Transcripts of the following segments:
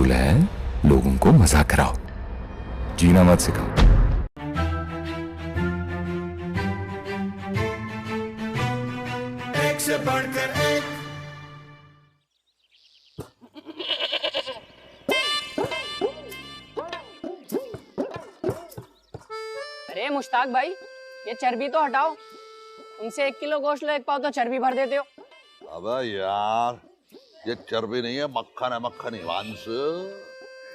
असूल है, लोगों को मजाक कराओ, जीना मत सिखाओ। एक से बढ़कर एक। अरे मुश्ताक भाई, ये चर्बी तो हटाओ। तुमसे 1 किलो गोश्त लो, 1 पाव तो चर्बी भर देते हो। अबे यार, ये चर्बी नहीं है, मक्खन है, मक्खन हिमांश।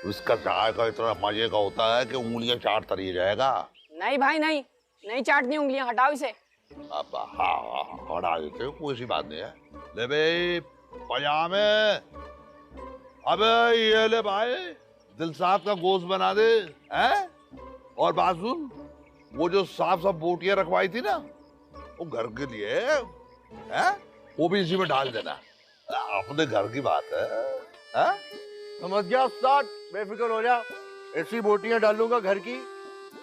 उसका चाय का इतना मजे का होता है कि उंगलियां चाटता रह जाएगा। नहीं भाई नहीं, नहीं चाटनी उंगलियां, हटाओ इसे। अब हाँ, हटा देते हो, कोई सी बात नहीं है। ले भाई पजामे, अबे ये ले भाई, दिल साहब का गोश्त बना दे, हैं? और बात सुन, वो जो साफ साफ बोटियां रखवाई थी ना, वो घर के लिए है, वो भी इसी में डाल देना। अपने घर की बात है? समझ गया उस्ताद, बेफिक्र हो जा। ऐसी बोटियां डालूंगा घर की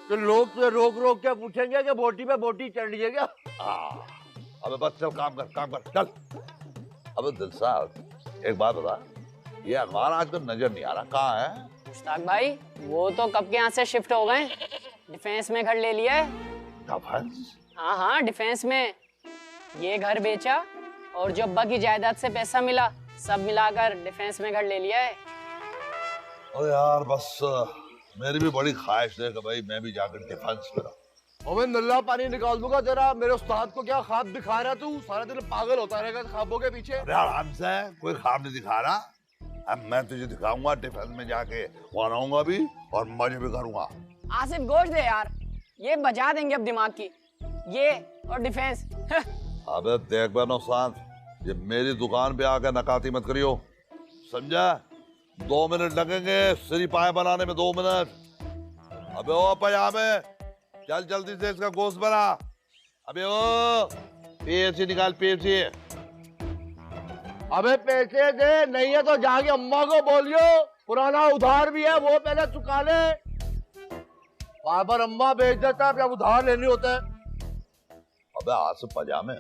तो लोग तुझे रोक रोक के पूछेंगे कि बोटी पे बोटी चढ़ रही है क्या? अबे बस चल, काम कर चल। अबे दिल साहब एक बात बता, ये अखबार आजकल नजर नहीं आ रहा, कहाँ है? मुश्ताक भाई, वो तो कब के यहाँ से शिफ्ट हो गए, डिफेंस में घर ले लिया है। डिफेंस? हाँ, डिफेंस में। ये घर बेचा और जो अब्बा की जायदाद से पैसा मिला, सब मिलाकर डिफेंस में घर ले लिया है। अरे यार बस मेरी भी बड़ी ख्वाहिश है कि भाई मैं भी जाकर डिफेंस में रहूं। और मैं नल्ला पानी निकाल दूंगा तेरा। मेरे उस्ताद को क्या ख्वाब दिखा रहा तू? सारा दिन पागल होता रहेगा ख्वाबों के पीछे। अरे आराम से, कोई ख्वाब नहीं दिखा रहा। अब मैं तुझे दिखाऊंगा, डिफेंस में जाके वहां रहूंगा भी और मजे भी करूंगा। आसिफ गोश्त दे यार, ये बजा देंगे अब दिमाग की, ये और डिफेंस। अबे देख बनो साथ, ये मेरी दुकान पे आकर नकाती मत करियो, समझा? 2 मिनट लगेंगे सिरी पाए बनाने में, 2 मिनट। अबे ओ पजामे, चल जल्दी से इसका गोश्त बना। अबे ओ पैसे निकाल, पैसे। अबे पैसे दे, नहीं है तो जाके अम्मा को बोलियो, पुराना उधार भी है वो पहले चुका ले। बार बार अम्मा भेज देता है जब उधार लेनी होता है। अबे आसिफ पजामे,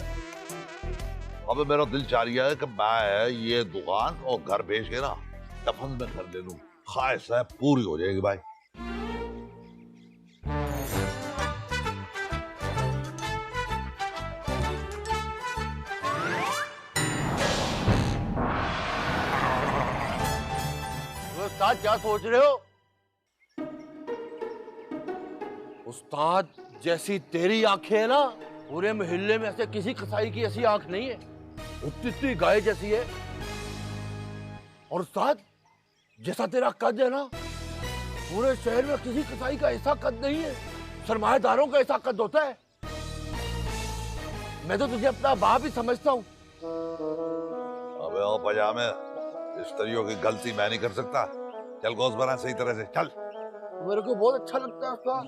अबे मेरा दिल चाह रहा है कि मैं ये दुकान और घर बेच के ना डिफेंस में घर ले लूं। ख्वाहिश है पूरी हो जाएगी भाई। उस्ताद क्या सोच रहे हो? उस्ताद जैसी तेरी आंखें है ना, पूरे मोहल्ले में ऐसे किसी कसाई की ऐसी आंख नहीं है, उतनी गाय जैसी है। और उस्ताद जैसा तेरा कद है ना, पूरे शहर में किसी कसाई का ऐसा कद नहीं है। सरमाएदारों का ऐसा कद होता है। मैं तो तुझे अपना बाप ही समझता हूँ। अबे ओ पजामे, इस तरीके की गलती मैं नहीं कर सकता। चल गोश्त बना सही तरह से, चल। मेरे को बहुत अच्छा लगता है उस्ताद।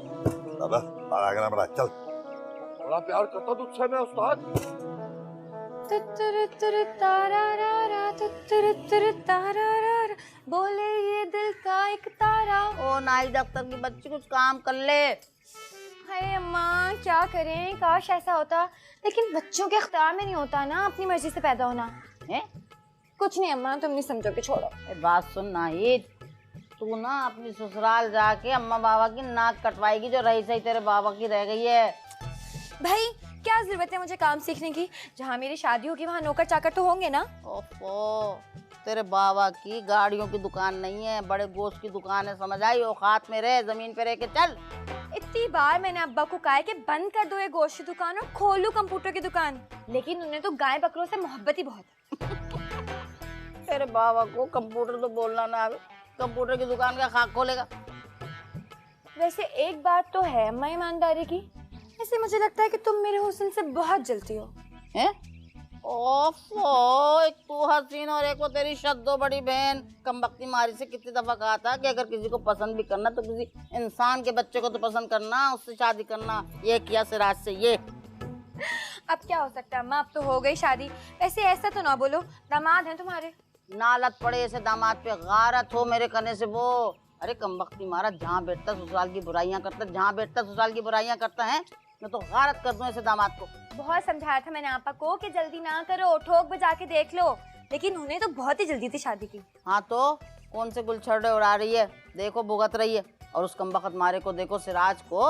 अबे आगे ना बढ़ा, चल। बड़ा प्यार करता तुझसे मैं उस्ताद। बोले ये दिल का एक तारा। ओ नाई दफ्तर की बच्ची, कुछ काम कर ले। हाय अम्मा, क्या करें, काश ऐसा होता, लेकिन बच्चों के इख्तियार में नहीं होता ना अपनी मर्जी से पैदा होना है। कुछ नहीं अम्मा, तुम नहीं समझोगे, छोड़ो। बात सुन नाहिद, तू ना अपनी ससुराल जाके अम्मा बाबा की नाक कटवाएगी जो रही सही तेरे बाबा की रह गई है। भाई क्या जरूरत है मुझे काम सीखने की? जहाँ मेरी शादी होगी वहाँ नौकर चाकर तो होंगे ना। ओफो, तेरे बाबा की गाड़ियों की दुकान नहीं है, बड़े गोश्त की दुकान है, समझ आई? औकात में रह, जमीन पे रह के चल। इतनी बार मैंने अब्बा को कहा है कि बंद कर दो ये गोश्त की दुकान और खोलू कंप्यूटर की दुकान, लेकिन उन्हें तो गाय बकरों से मोहब्बत ही बहुत है। तेरे बाबा को कंप्यूटर तो बोलना ना आवे, कंप्यूटर की दुकान का खाक खोलेगा। वैसे एक बात तो है अम्मा ईमानदारी की, ऐसे मुझे लगता है कि तुम मेरे हुस्न से बहुत जलती हो। हैं? ओफो, एक तू हसीन और एक वो तेरी शद्दो बड़ी बहन। कमबख्ती मारी से कितनी दफा कहा था कि अगर किसी को पसंद भी करना तो किसी इंसान के बच्चे को तो पसंद करना, उससे शादी करना। ये किया सिराज से ये। अब क्या हो सकता है अम्मा, अब तो हो गई शादी। वैसे ऐसा तो ना बोलो, दामाद हैं तुम्हारे। नालत पड़े ऐसे दामाद पे, गारत हो मेरे कहने से वो। अरे कमबख्ती मारा, जहाँ बैठता ससुराल की बुराइयां करता, जहाँ बैठता ससुराल की बुराइयां करता है। मैं तो गारत कर दूं ऐसे दामाद को। बहुत समझाया था मैंने आपा को कि जल्दी ना करो, ठोक बजा के देख लो, लेकिन उन्हें तो बहुत ही जल्दी थी शादी की। हाँ तो कौन से गुलछर्रे उड़ा रही है, देखो भुगत रही है। और उस कमबख्त मारे को देखो, सिराज को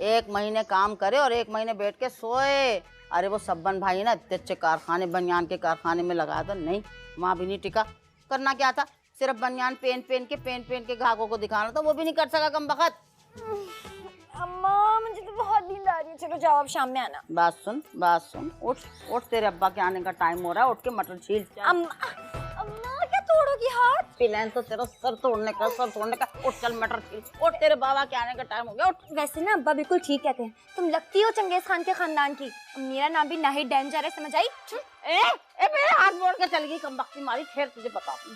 1 महीने काम करे और 1 महीने बैठ के सोए। अरे वो सब्बन भाई ना इतने अच्छे कारखाने, बनियान के कारखाने में लगाया था, नहीं वहाँ भी नहीं टिका। करना क्या था, सिर्फ बनियान पेन के ग्राहकों को दिखाना था, वो भी नहीं कर सका कमबख्त। अम्मा मुझे तो बहुत नींद आ रही है, चलो जाओ अब शाम में आना। बात सुन, उठ तेरे अब्बा के आने का टाइम हो रहा है, उठ के मटर छील। अम्मा क्या तोड़ोगी हाथ? प्लान तो तेरा सर तोड़ने का, उठ चल मटर छील, उठ तेरे बाबा के आने का टाइम हो गया, उठ। वैसे ना अब्बा बिल्कुल ठीक कहते हैं, तुम लगती हो चंगेज खान के खानदान की। मेरा नाम भी नाहिद डेंजर है, समझ आई? ए मेरे हाथ मोड़ के चल गई कमबख्ती मारी, ठहर तुझे बताऊंगी।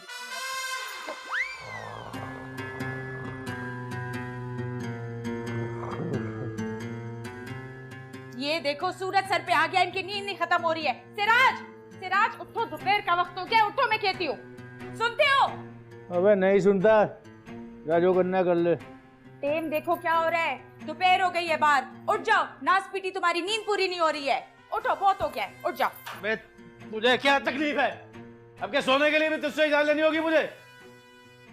ये देखो सूरज सर पे आ गया, इनकी नींद नहीं खत्म हो रही है। सिराज उठो, दोपहर का वक्त हो गया, उठो मैं कहती हूँ, सुनते हो? अबे नहीं सुनता, या जो करना है कर ले। टाइम देखो क्या हो रहा है, दोपहर हो गई है बाहर, उठ जाओ। नाच पीटी तुम्हारी नींद पूरी नहीं हो रही है, उठो बहुत हो गया है, उठ जाओ। बे तुझे क्या तकलीफ है? अब क्या सोने के लिए भी तुझसे इजाजत लेनी होगी मुझे?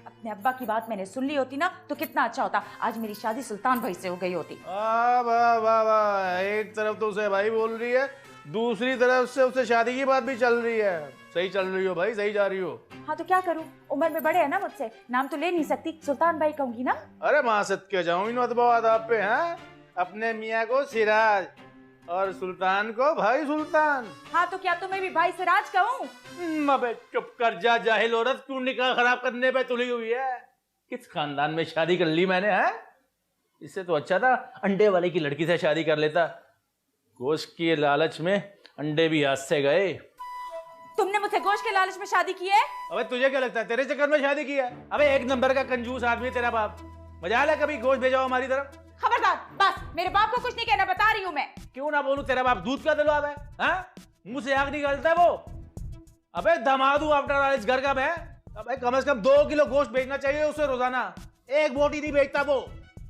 अपने अब्बा की बात मैंने सुन ली होती ना तो कितना अच्छा होता, आज मेरी शादी सुल्तान भाई से हो गई होती। वाह वाह वाह वाह, एक तरफ तो उसे भाई बोल रही है, दूसरी तरफ से उससे शादी की बात भी चल रही है। सही चल रही हो भाई, सही जा रही हो। हाँ तो क्या करूँ, उम्र में बड़े है ना मुझसे, नाम तो ले नहीं सकती, सुल्तान भाई कहूंगी ना। अरे माँ सदके जाऊं इन अदबात आप पे। हैं अपने मियाँ को सिराज और सुल्तान को भाई सुल्तान। हाँ तो क्या तुम्हें भी भाई सिराज कहूँ? अबे चुप कर जा जाहिल औरत, क्यों निकाह खराब करने पे तुली हुई है? किस खानदान में शादी कर ली मैंने? है इससे तो अच्छा था अंडे वाले की लड़की से शादी कर लेता। गोश्त की लालच में अंडे भी हाथ से गए। तुमने मुझसे गोश्त के लालच में शादी की है? अबे तुझे क्या लगता है तेरे चक्कर में शादी की है? अबे 1 नंबर का कंजूस आदमी तेरा बाप। मजाल है कभी गोश्त भेजा हमारी तरफ? खबरदार, बस मेरे बाप को कुछ नहीं कहना, बता रही हूँ मैं। क्यों ना बोलूं, तेरा बाप दूध का दिलवा है? हाँ मुंह से आग निकलता है वो। अबे दामाद हूं आफ्टर ऑल इस घर का मैं। अबे कम से कम 2 किलो गोश्त भेजना चाहिए उसे रोजाना, 1 बोटी नहीं भेजता वो।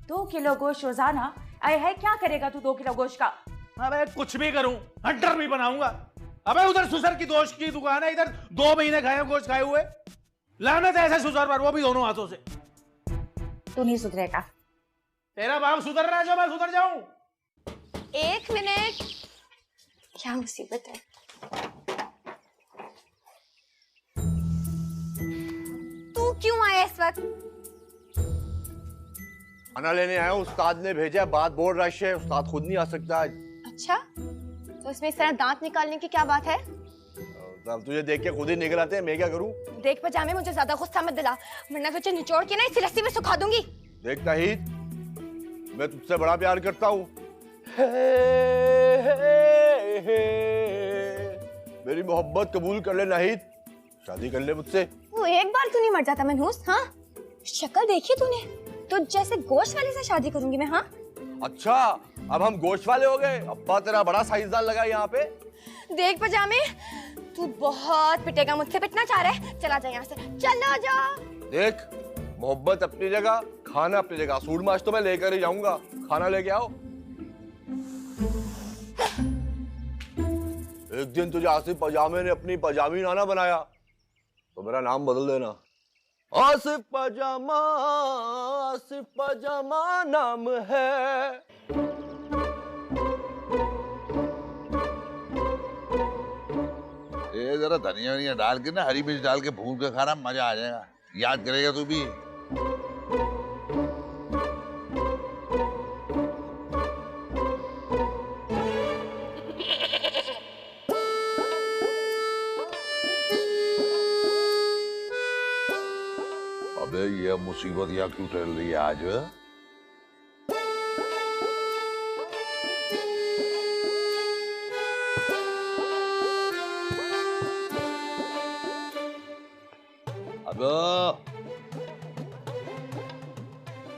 2 किलो गोश्त रोजाना? आए है क्या करेगा तू 2 किलो गोश्त का? अबे कुछ भी करूं, हंटर भी बनाऊंगा। अबे उधर सुसर की दोस्त की दुकान है, इधर 2 महीने खाए गोश्त खाए हुए। लानत है ऐसे सुसर पर, वो भी दोनों हाथों से। तू नहीं सुधरेगा। तेरा बाप सुधर रहा है जो मैं सुधर जाऊं? 1 मिनट, क्या मुसीबत है। तू क्यों आया इस वक्त? खाना लेने आया हूँ, उस्ताद ने भेजा, बात बोल रश है, उस्ताद खुद नहीं आ सकता आज। अच्छा, तो इसमें इस तरह दांत निकालने की क्या बात है? तुझे देख के खुद ही निकल आते हैं, मैं क्या करूँ? देख पजामे, मुझे ज्यादा गुस्सा मत दिला, वरना तुझे निचोड़ के ना इसी रस्सी में सुखा दूंगी। देख नाहिद, मैं तुझसे बड़ा प्यार करता हूँ। मेरी मोहब्बत कबूल कर ले नाहिद, शादी कर ले मुझसे। वो एक बार क्यों नहीं मर जाता मनहूस? हाँ शक्ल देखी तूने, तो जैसे गोश्त वाले से शादी करूंगी मैं। हाँ अच्छा, अब हम गोश्त वाले हो गए? अब्बा तेरा बड़ा साइंसदान लगा यहाँ पे। देख पजामे, तू बहुत पिटेगा, मुझसे पिटना चाह रहा है, चला जा यहाँ से, चलो जा। देख, मोहब्बत अपनी जगह, खाना अपनी जगह। सूट माश तो मैं लेकर ही जाऊंगा, खाना लेके आओ। एक दिन तुझे आसिफ पजामे ने अपनी पजामी नाना बनाया तो मेरा नाम बदल देना। आसिफ पजामा नाम है। ये जरा धनिया वनिया डाल के ना, हरी मिर्च डाल के भून के खाना, मजा आ जाएगा। याद करेगा तू भी। अबे ये मुसीबत यहाँ क्यों टल रही है आज?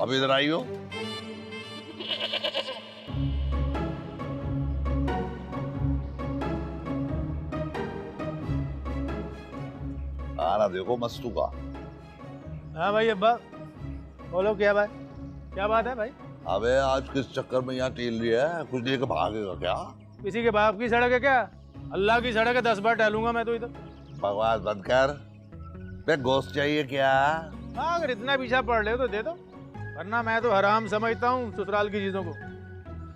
अब इधर आई हो। आना देखो मस्तू का। हाँ भाई अब्बा बोलो, क्या बात, क्या बात है भाई? अबे आज किस चक्कर में यहाँ टेल रही है? कुछ देर के भागेगा क्या? किसी के बाप की सड़क है क्या? अल्लाह की सड़क है, 10 बार टहलूंगा मैं तो इधर। बकवास बंद कर। बे गोश्त चाहिए क्या? हाँ, अगर इतना पीछा पड़ ले तो दे दो, वरना मैं तो हराम समझता हूँ ससुराल की चीजों को।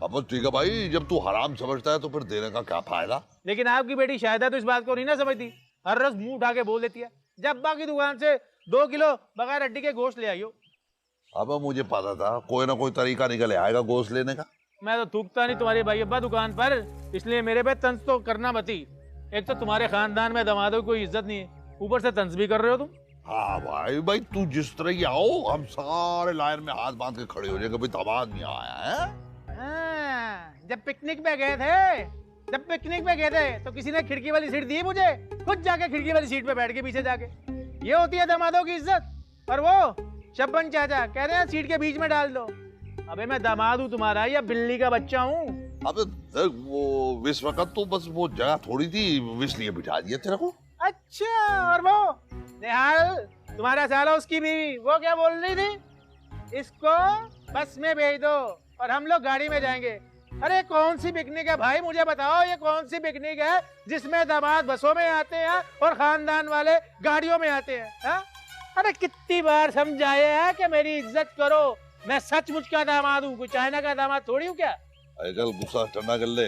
अब ठीक है भाई, जब तू हराम समझता है तो फिर देने का क्या फायदा। लेकिन आपकी बेटी शायदा तो इस बात को नहीं ना समझती, हर रोज मुंह उठा के बोल देती है जब्बा की दुकान से 2 किलो बगैर हड्डी के गोश्त ले आइयो। अब मुझे पता था कोई ना कोई तरीका निकल आएगा गोश्त लेने का। मैं तो थूकता नहीं तुम्हारे भाई अब्बा दुकान पर, इसलिए मेरे पे तंज तो करना मत ही। एक तो तुम्हारे खानदान में दमादों की कोई इज्जत नहीं है, ऊपर से तंज भी कर रहे हो तुम। हाँ भाई भाई, तू जिस तरह ही आओ हम सारे लाइन में हाथ बांध के खड़े हो जाएंगे, भाई दामाद नहीं आया है। जब पिकनिक पे गए थे तो किसी ने खिड़की वाली सीट दी मुझे, खुद जाके खिड़की वाली सीट पे बैठ के पीछे जाके। ये होती है दामादों की इज्जत। और वो शब्बन चाचा कह रहे हैं सीट के बीच में डाल दो। अबे मैं दामाद हूँ तुम्हारा या बिल्ली का बच्चा हूँ? अबे देख, वो इस वक्त तो बस वो जगह थोड़ी थी, इसलिए बिठा दिया तेरे को। अच्छा, और वो निहाल तुम्हारा साला उसकी बीवी, वो क्या बोल रही थी? इसको बस में भेज दो और हम लोग गाड़ी में जाएंगे। अरे कौन सी पिकनिक है भाई, मुझे बताओ, ये कौन सी पिकनिक है जिसमें दामाद बसों में आते हैं और खानदान वाले गाड़ियों में आते हैं? हा? अरे कितनी बार समझाए हैं कि मेरी इज्जत करो, मैं सचमुच का दामाद हूँ, कोई चाइना का दामाद थोड़ी हूँ क्या? अरे चल गुस्सा ठंडा कर ले,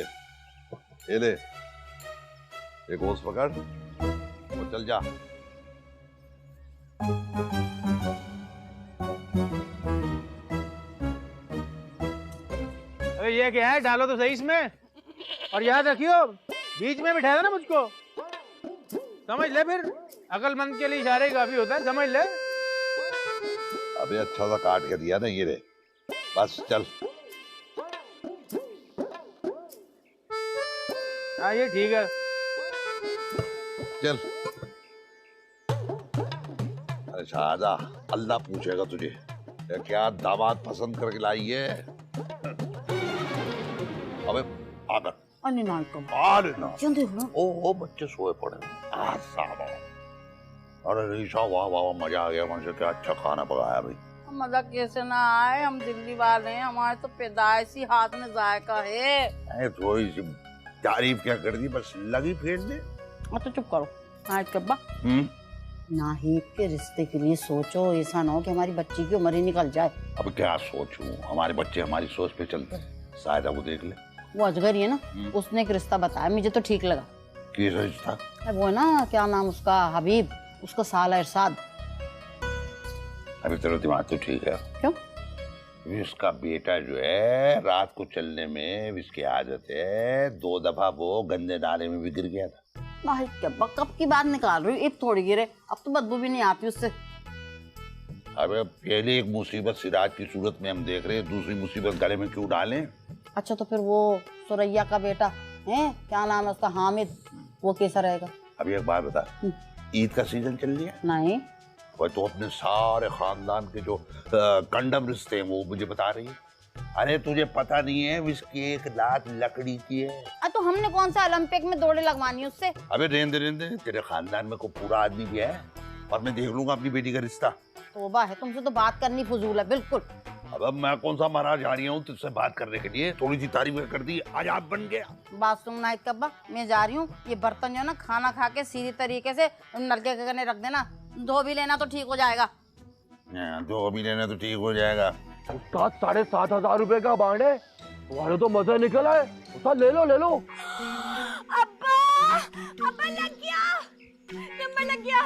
ये ले एक गोश्त पकड़ और चल जा। अरे ये क्या है, डालो तो सही इसमें, और याद रखियो बीच में बिठाया ना मुझको, समझ ले। फिर अकलमंद के लिए इशारे काफी होता है, समझ ले। अबे अच्छा सा काट के दिया ना, ये ले बस चल। हाँ ये ठीक है, चल। अरे शाहदा, अल्लाह पूछेगा तुझे क्या दामाद पसंद करके लाई है। अबे आकर अरे ना कम अरे ना, क्यों देख लो? ओ बच्चे सोए पड़े। अरे रीशा, वाह वाह मजा आ गया, मुझे क्या अच्छा खाना पकाया भाई। मजा कैसे ना आए, हम दिल्ली वाले हैं, हमारे तो पैदाइशी हाथ में जायका है। थोड़ी सी तारीफ क्या कर दी, बस लगी फेंक दे। तो चुप करो नाहिद कब्बा। नाहिद के रिश्ते के लिए सोचो, ऐसा ना हो कि हमारी बच्ची की उम्र ही निकल जाए। अब क्या सोचूं, हमारे बच्चे हमारी सोच पे चलते हैं। शायद वो देख ले, वो अजगर ही है ना, उसने एक रिश्ता बताया, मुझे तो ठीक लगा। कैसा रिश्ता? वो है ना, क्या नाम उसका, हबीब, उसका साला इरशाद। अभी तेरा दिमाग तो ठीक है। क्यों? इसका बेटा जो है रात को चलने में इसकी आदत है, 2 दफा वो गंदे नाले में भी गिर गया था। नाहिद कब्बा कब की बात निकाल रही हूँ, अब थोड़ी गिरे, अब तो बदबू भी नहीं आती उससे। अबे पहले एक मुसीबत सिराज की सूरत में हम देख रहे हैं, दूसरी मुसीबत गले में क्यों डालें? अच्छा तो फिर वो सुरैया का बेटा है, क्या नाम है उसका, हामिद, वो कैसा रहेगा? अभी एक बात बता, ईद का सीजन चल रही है? नहीं। वह तो अपने सारे खानदान के जो कंडम रिश्ते हैं वो मुझे बता रही है। अरे तुझे पता नहीं है इसकी 1 लाख लकड़ी की है। तो हमने कौन सा ओलंपिक में दौड़े लगवानी उससे? अबे रेंदे तेरे खानदान में कोई पूरा आदमी भी है, और मैं देख लूंगा अपनी बेटी का रिश्ता। तौबा है, तुमसे तो बात करनी फजूल है बिल्कुल। अब मैं कौन सा महाराज आ रही हूँ तुझसे बात करने के लिए, थोड़ी सी तारीफ कर दी, आज आप बन गया। बात सुन नाहिद कब्बा, मैं जा रही हूँ, ये बर्तन जो है ना खाना खा के सीधी तरीके से नलके के कने रख देना, धो भी लेना तो ठीक हो जाएगा। धो भी लेना तो ठीक हो जाएगा। उस्ताद 7,500 रुपए का बांड है, तुम्हारे तो मजा निकल आए। उस्ताद ले लो ले लो। अब्बा अब्बा लग गया, नंबर लग गया।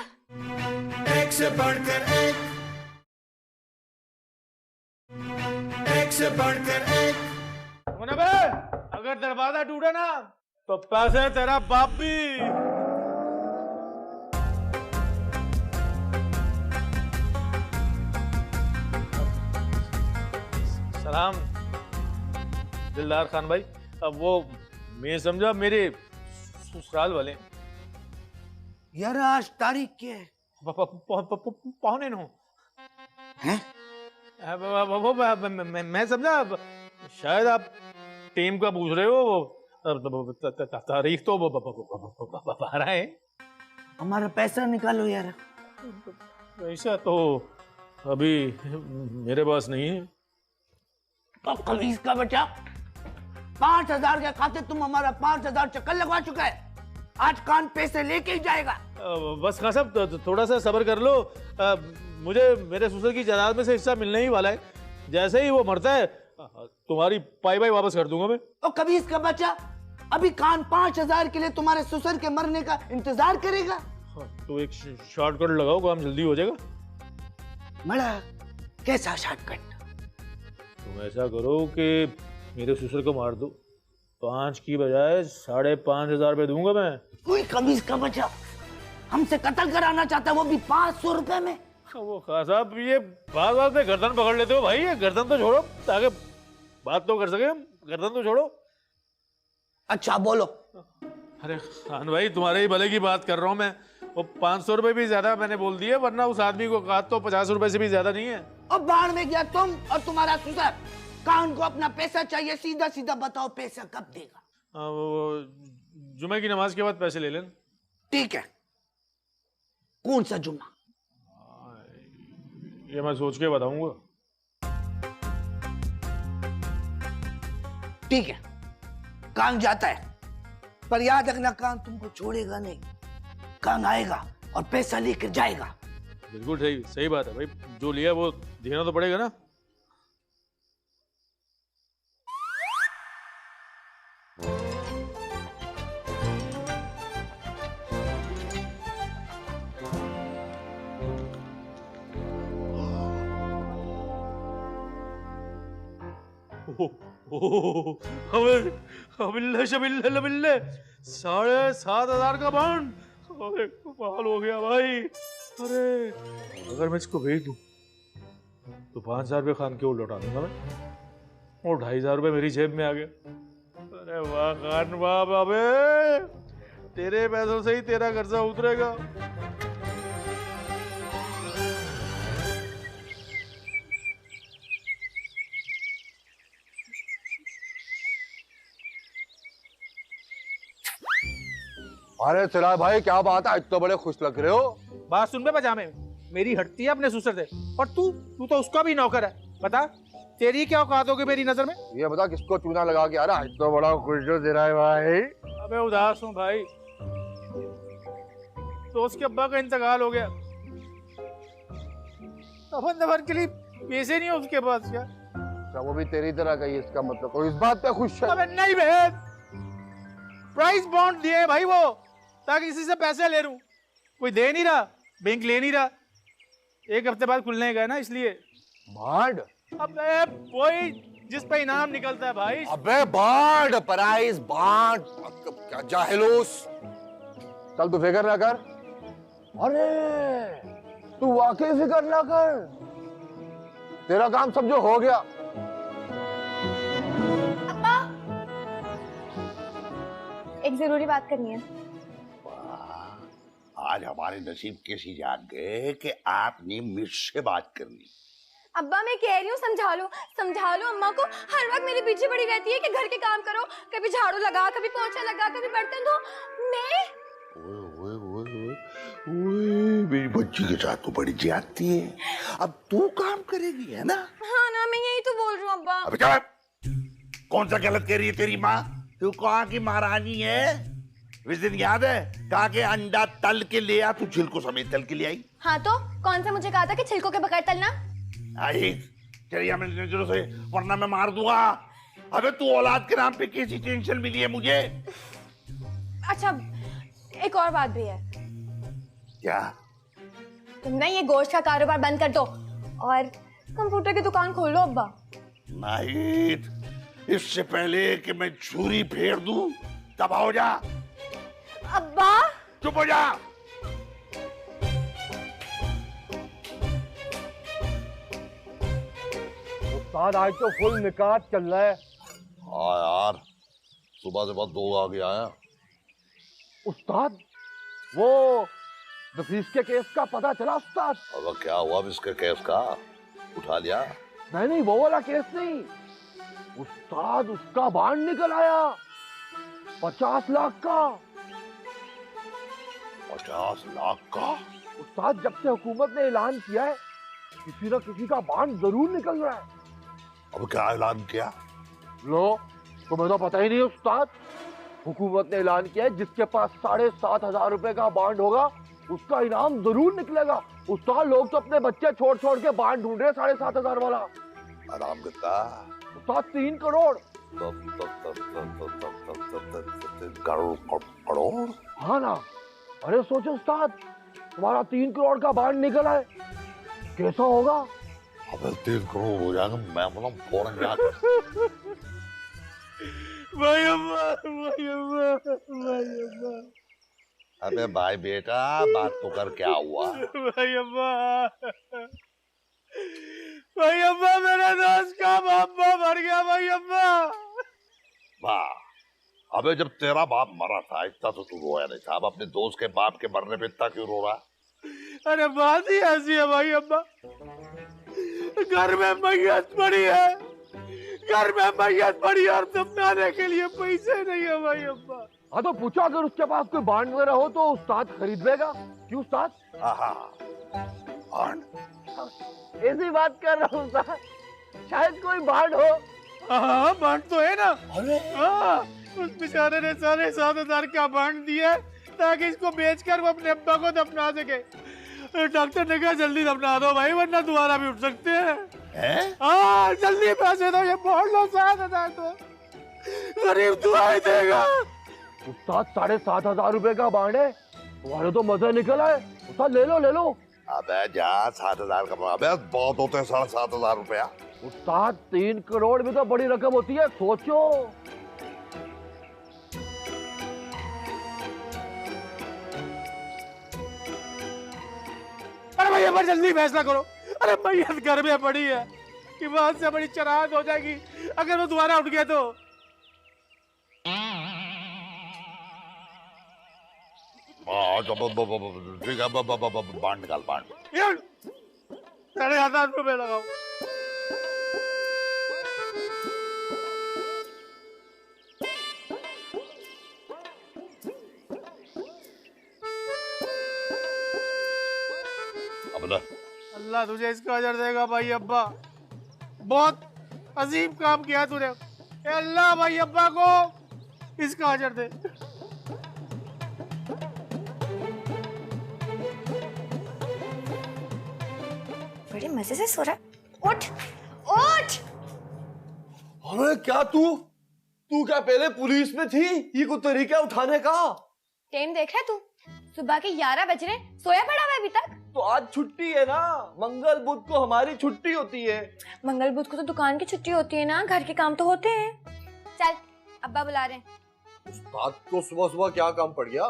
एक से बढ़कर एक, एक से बढ़कर एक। अगर दरवाजा टूटा ना तो पैसे तेरा बाप भी। सलाम दिलदार खान भाई। अब वो मैं समझा मेरे ससुराल वाले यार आज तारीख क्या है? पौने 9 हैं? वो मैं समझा शायद आप टीम का पूछ रहे हो, तारीख तो बारह है। हमारा पैसा निकालो यार। पैसा तो अभी मेरे पास नहीं है। तो खलीस का बच्चा 5,000 के खाते तुम हमारा 5,000 चक्कर लगवा चुका है, आज कान पैसे लेके ही जाएगा। बस खान साहब थोड़ा सा सब्र कर लो, मुझे मेरे ससुर की जायदाद में से हिस्सा मिलने ही वाला है। जैसे ही वो मरता है तुम्हारी पाई पाई वापस कर दूंगा मैं। और कभी इसका बच्चा अभी कान 5,000 के लिए तुम्हारे ससुर के मरने का इंतजार करेगा? तो एक शॉर्टकट लगाओ, काम जल्दी हो जाएगा। मड़ा कैसा शॉर्टकट? तुम ऐसा करो कि मेरे ससुर को मार दो, 5 की बजाय 5,500 रुपए दूंगा मैं। कोई कभी इसका बच्चा हमसे कत्ल कराना चाहता है, वो भी 500 रुपए में। वो खान साहब ये बात बात में गर्दन पकड़ लेते हो भाई, ये गर्दन तो छोड़ो ताकि बात तो कर सके हम। गर्दन तो छोड़ो। अच्छा बोलो। अरे खान भाई तुम्हारे ही भले की बात कर रहा हूँ मैं। वो 500 रुपए भी ज्यादा मैंने बोल दिए, वरना उस आदमी को कहा तो 50 रुपए से भी ज्यादा नहीं है। अब बाढ़ में गया तुम और तुम्हारा ससुर। कान को अपना पैसा चाहिए, सीधा सीधा बताओ पैसा कब देगा? वो जुमे की नमाज के बाद पैसे ले लें। ठीक है, कौन सा जुम्मा? ये मैं सोच के बताऊंगा। ठीक है, कान जाता है, पर याद रखना कान तुमको छोड़ेगा नहीं। कान आएगा और पैसा लेकर जाएगा। बिल्कुल सही बात है भाई, जो लिया वो देना तो पड़ेगा ना। अबिल्ले 7,500 का बॉन्ड। अरे कमाल हो गया भाई। अरे अगर मैं इसको भेज दूं तो 5,000 रुपये खान के लौटा दूंगा मैं, और 2,500 रुपये मेरी जेब में आ गए। अरे वाह खान वाह बाबे, तेरे पैसों से ही तेरा कर्जा उतरेगा। अरे सिराज भाई क्या बात है, आज तो बड़े खुश लग रहे हो। बात सुन बे पजामे, मेरी हटती है अपने ससुर से, और तू तो उसका भी नौकर है। बता तेरी क्या औकात होगी मेरी नजर में? ये बता किसको चूना लगा के आ रहा है, आज तो बड़ा खुश हो सिराज भाई। अबे उदास हूँ भाई, तो उसके अब्बा का इंतकाल हो गया, अपन दफन के लिए पैसे नहीं है उसके पास। क्या अच्छा, वो भी तेरी तरह का ही, इसका मतलब तो इस बात पे खुश है? अबे नहीं बहन, प्राइस बॉन्ड दिए भाई वो, ताकि किसी से पैसे ले लूं। कोई दे नहीं रहा, बैंक ले नहीं रहा, 1 हफ्ते बाद खुलने का ना, इसलिए। बॉन्ड? अबे वही जिस पे इनाम निकलता है भाई। अबे बॉन्ड, प्राइस बॉन्ड, क्या जाहिलूस। चल तू फिक्र ना कर। अरे तू वाकई फिक्र ना कर, तेरा काम सब जो हो गया। अब्बा, एक जरूरी बात करनी है। आज हमारे नसीब कैसी जाग गए कि आपने मुझसे बात करनी। अब्बा मैं कह रही हूँ समझा लो अम्मा को। हर वक्त मेरे पीछे पड़ी रहती है कि घर के काम करो, कभी झाड़ू लगा, कभी पोछा लगा, कभी बर्तन धो। मैं ओए, मेरी बच्ची के साथ तो बड़ी ज्यादती है। अब तू काम करेगी है ना? हाँ ना, मैं यही तो बोल रही हूँ अब्बा। अबे क्या कौन सा गलत कह रही है तेरी माँ? तू कहाँ की महारानी है? उस दिन याद है कहा के अंडा तल के ले आ, तू छिलको समेत तल के ले आई। हाँ तो कौन सा मुझे कहा था कि छिलकों के बगैर तलना? आई चलिए मेरी नजरों से, वरना मैं मार दूंगा। अबे तू औलाद के नाम पे कैसी टेंशन मिली है मुझे? अच्छा एक और बात भी है। क्या? तुम ना ये गोश्त का कारोबार बंद कर दो और कंप्यूटर की दुकान खोल लो अब्बा। नाहिद, इससे पहले कि मैं छुरी फेर दूं तब हो जा। अब्बा चुप हो जा। उस्ताद आज तो फुल निकात चल रहा है। हाँ यार, सुबह से बहुत 2 आ गया है। उस्ताद वो नफीस के केस का पता चला उस्ताद? अब क्या हुआ इसके केस का? उठा लिया? नहीं वो वाला केस नहीं उस्ताद, उसका बांड निकल आया 50 लाख का। 50 लाख का? उस्ताद जब से हुकूमत ने ऐलान किया है किसी न किसी का बांड जरूर निकल रहा है। अब क्या ऐलान किया? लो तुम्हें तो पता ही नहीं उस्ताद, हुकूमत ने ऐलान किया है जिसके पास 7,500 रुपए का बांड होगा उसका इनाम जरूर निकलेगा। उस्ताद लोग तो अपने बच्चे छोड़ छोड़ के बांड ढूंढ रहे 7,500 वाला। आराम कितना? उस्ताद 3 करोड़। करोड़? हाँ ना। अरे सोचो उस्ताद, तुम्हारा 3 करोड़ का बांड निकला है, कैसा होगा? अबे 3 करोड़ हो जाएगा, मैं बोला फौरन जा। भाई अम्मा, भाई अम्मा, भाई अम्मा। अबे भाई बेटा, बात तो कर, क्या हुआ? भाई अम्मा, भाई अम्मा, मेरा दोस्त का बाबा मर गया भाई अम्मा। वाह, अबे जब तेरा बाप मरा था इतना तो तू रोया नहीं था, अब अपने दोस्त के बाप के मरने पे इतना क्यों रो रहा? अरे बात ही ऐसी है भाई अम्मा, घर में मैयत पड़ी है, घर में मैयत पड़ी है और दफनाने के लिए पैसे नहीं है भाई अम्मा। हाँ तो पूछो, अगर उसके पास कोई बांड वगैरह हो तो उस्ताद खरीद लेगा। क्यों उस्ताद? बांड? ऐसी बात कर रहा हूँ उस्ताद, शायद कोई बांड हो। हाँ बांड तो है ना। अरे हाँ, उस बेचारे ने 7,500 का बांड दिया ताकि इसको बेचकर वो अपने अब्बा को दफना सके। डॉक्टर ने कहा जल्दी दफना दो भाई, वरना दोबारा भी उठ सकते हैं। हाँ जल्दी पैसे दो, ये बांड लो 7,000 तो गरीब दुआएं देगा। उस्ताद 7,500 रुपए का बांड है, तुम्हारे तो मजा निकला है। उस्ताद ले लो ले लो। अबे जा, 7,000 का, अबे बहुत होते हैं 7,500 रुपया। उस्ताद 3 करोड़ भी तो बड़ी रकम होती है, सोचो। अरे भैया पर जल्दी फैसला करो। अरे मैयत घर में पड़ी है, इबादत से बड़ी चराग हो जाएगी अगर वो दोबारा उठ गया तो। ठीक है, बांड निकाल, बांड। 7,500 रुपए लगाओ। अल्लाह तुझे इसका अजर देगा भाई अब्बा, बहुत अजीम काम किया तूने। अल्लाह भाई अब्बा को इसका अजर दे। बड़े मजे से सो रहा है। उठ उठ। अरे क्या तू क्या पहले पुलिस में थी? ये कोई तरीका उठाने का? टाइम देख रहा है तू? सुबह के 11 बज रहे, सोया पड़ा हुआ है अभी तक। तो आज छुट्टी है ना, मंगल बुध को हमारी छुट्टी होती है। मंगल बुध को तो दुकान की छुट्टी होती है ना, घर के काम तो होते हैं। चल अब्बा बुला रहे हैं। उस्ताद को सुबह सुबह क्या काम पड़ गया?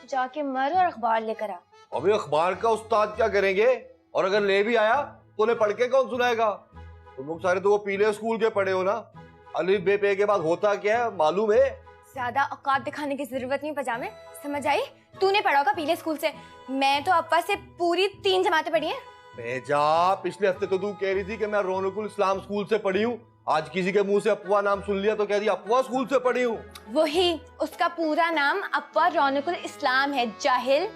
जाके मर और अखबार लेकर आ। अभी अखबार का उस्ताद क्या करेंगे? और अगर ले भी आया तो उन्हें पढ़ के कौन सुनाएगा? तुम लोग सारे तो वो पीले स्कूल के पढ़े हो ना, अलिफ बे पे के बाद होता क्या है मालूम है? ज्यादा औकात दिखाने की जरूरत नहीं पजामे, समझ आई? तूने पढ़ा होगा पीले स्कूल से, मैं तो अब्बा से पूरी 3 जमातें पढ़ी हैं। बेजा, पिछले हफ्ते तो तू कह रही थी कि मैं रौनकुल इस्लाम स्कूल से पढ़ी हूँ, आज किसी के मुंह से अफवाह नाम सुन लिया तो कह दी अफवाह स्कूल से पढ़ी हूँ। वही, उसका पूरा नाम अब्बा रौनकुल इस्लाम है, जाहिल।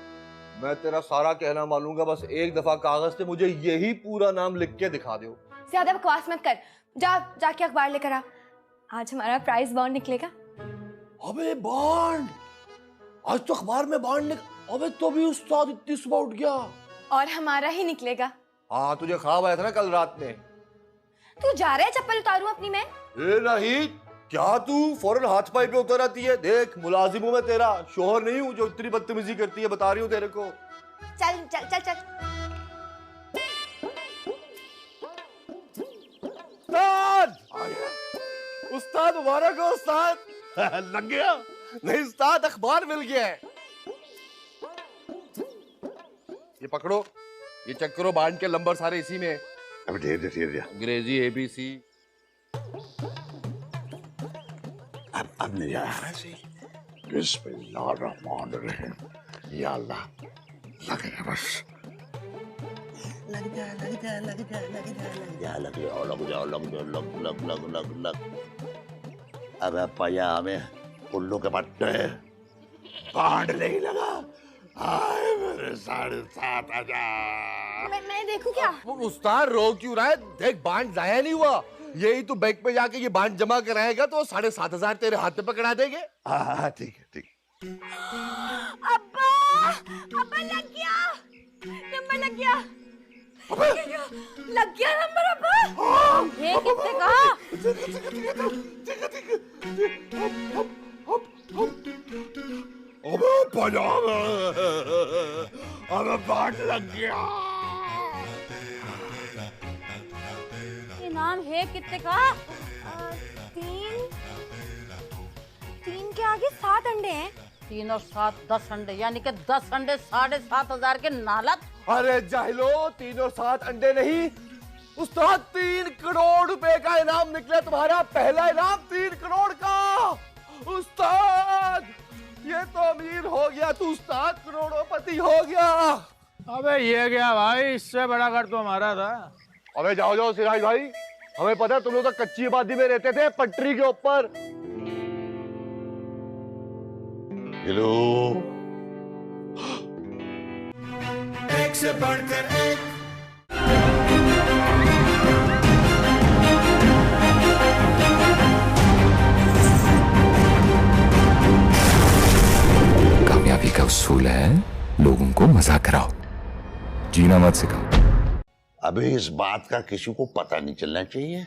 मैं तेरा सारा कहना मानूंगा, बस एक दफा कागज पे मुझे यही पूरा नाम लिख के दिखा दो। ज्यादा बकवास मत कर, जाके अखबार लेकर आ। आज हमारा प्राइज बॉन्ड निकलेगा। अबे बॉन्ड? आज तो अखबार में बॉन्ड अबे तो भी उस्ताद इतनी सुबह उठ गया। और हमारा ही निकलेगा। हाँ तुझे ख्वाब आया था ना कल रात में। तू जा रहा है चप्पल उतारूं अपनी मैं? नहीं, क्या तू फौरन हाथ पाई पे उतर आती है? देख मुलाजिम हूं मैं तेरा, शोहर नहीं हूँ जो इतनी बदतमीजी करती है, बता रही हूँ तेरे को। चल चल चल चल। उस्ताद मुबारक हो उस्ताद। लग गया? नहीं उस्ताद, अखबार मिल गया है। ये पकड़ो, ये चेक करो, बांड के नंबर सारे इसी में। अबे धीरे अंग्रेजी ABC। अब नहीं जा रहा है। बिस्मिल्लाहिर्रहमानिर्रहीम। या अल्लाह, लग गया बस। लग जा। अबे पया हमें उल्लू के पट्टे बांड नहीं लगा। हाय मेरे 7,500। मैं देखूं क्या? उस्ताद रो क्यों रहा है? देख बांड जाया नहीं हुआ, यही तू बैंक पे जाके ये बांड जमा कराएगा तो 7,500 तेरे हाथ में पकड़ा देंगे। हाँ ठीक है। अब्बा लग गया। नंबर लग गया। लग गया नंबर अब्बा। ये किसने कहा? अबे पजामा, अबे बाट लग गया। इनाम है कितने का? 3 के आगे 7 अंडे हैं। 3 और 7 10 अंडे, यानी कि 10 अंडे 7,500 के नालत। अरे जाहिलो, 3 और 7 अंडे नहीं उस्ताद, 3 करोड़ रुपए का इनाम निकला तुम्हारा। पहला इनाम 3 करोड़ का। उस्ताद ये तो अमीर हो गया तू, उस्ताद करोड़ोंपति हो गया। अबे ये क्या भाई, इससे बड़ा घर तो हमारा था। अबे जाओ जाओ सिराज भाई, हमें पता है तुम लोग तो कच्ची आबादी में रहते थे, पटरी के ऊपर। हेलो, एक से बढ़कर एक। कामयाबी का उसूल है लोगों को मजाक कराओ, जीना मत सिखाओ। अबे इस बात का किसी को पता नहीं चलना चाहिए,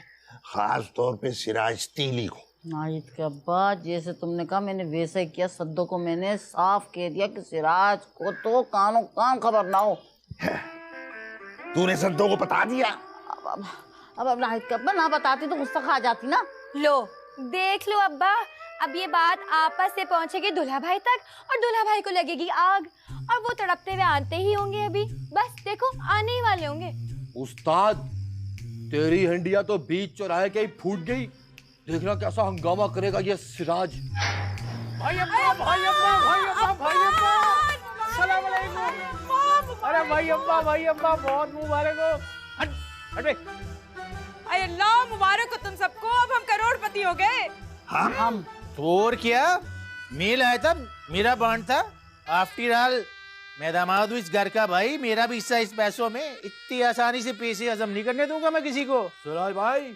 खास तौर पे सिराज तीली को। नाहिद के अब्बा, जैसे तुमने कहा मैंने वैसे ही किया। सद्दो को मैंने साफ कह दिया कि सिराज को तो कानों काम खबर ना हो। तूने सद्दो को बता दिया? अब नाहिद के अब्बा ना बताती तो गुस्सा खा जाती ना। लो देख लो अब्बा, अब ये बात आपस से पहुंचेगी दूल्हा भाई तक और दूल्हा भाई को लगेगी आग, और वो तड़पते हुए आते ही होंगे। अभी बस देखो आने ही वाले होंगे। उस्ताद तेरी हंडिया तो बीच चौराहे के ही फूट गई। देखना कैसा हंगामा करेगा ये सिराज। भाई अब्बा, भाई अब्बा, भाई अब्बा, भाई अब्बा, सलाम अलैकुम। अरे भाई अब्बा बहुत मुबारक हो। हट हट बे। अरे अल्लाह मुबारक हो तुम सबको, अब हम करोड़पति हो गए। हम तो और क्या, मेल आया था, मेरा बांड था। आफ्टर ऑल मैं दामाद हूँ इस घर का भाई, मेरा भी हिस्सा इस पैसों में। इतनी आसानी से पैसे हजम नहीं करने दूंगा मैं किसी को। सिराज भाई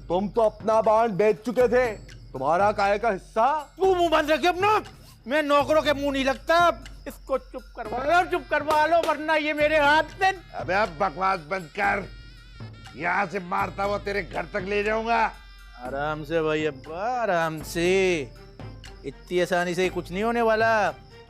तुम तो अपना बांड बेच चुके थे, तुम्हारा काहे का हिस्सा? तू मुंह बंद रखे अपना, मैं नौकरों के मुंह नहीं लगता। इसको चुप करवा लो वरना ये मेरे हाथ में। अबे अब बकवास बंद कर, यहाँ से मारता हुआ तेरे घर तक ले जाऊंगा। आराम से भाई अब्बा, आराम से। इतनी आसानी से कुछ नहीं होने वाला।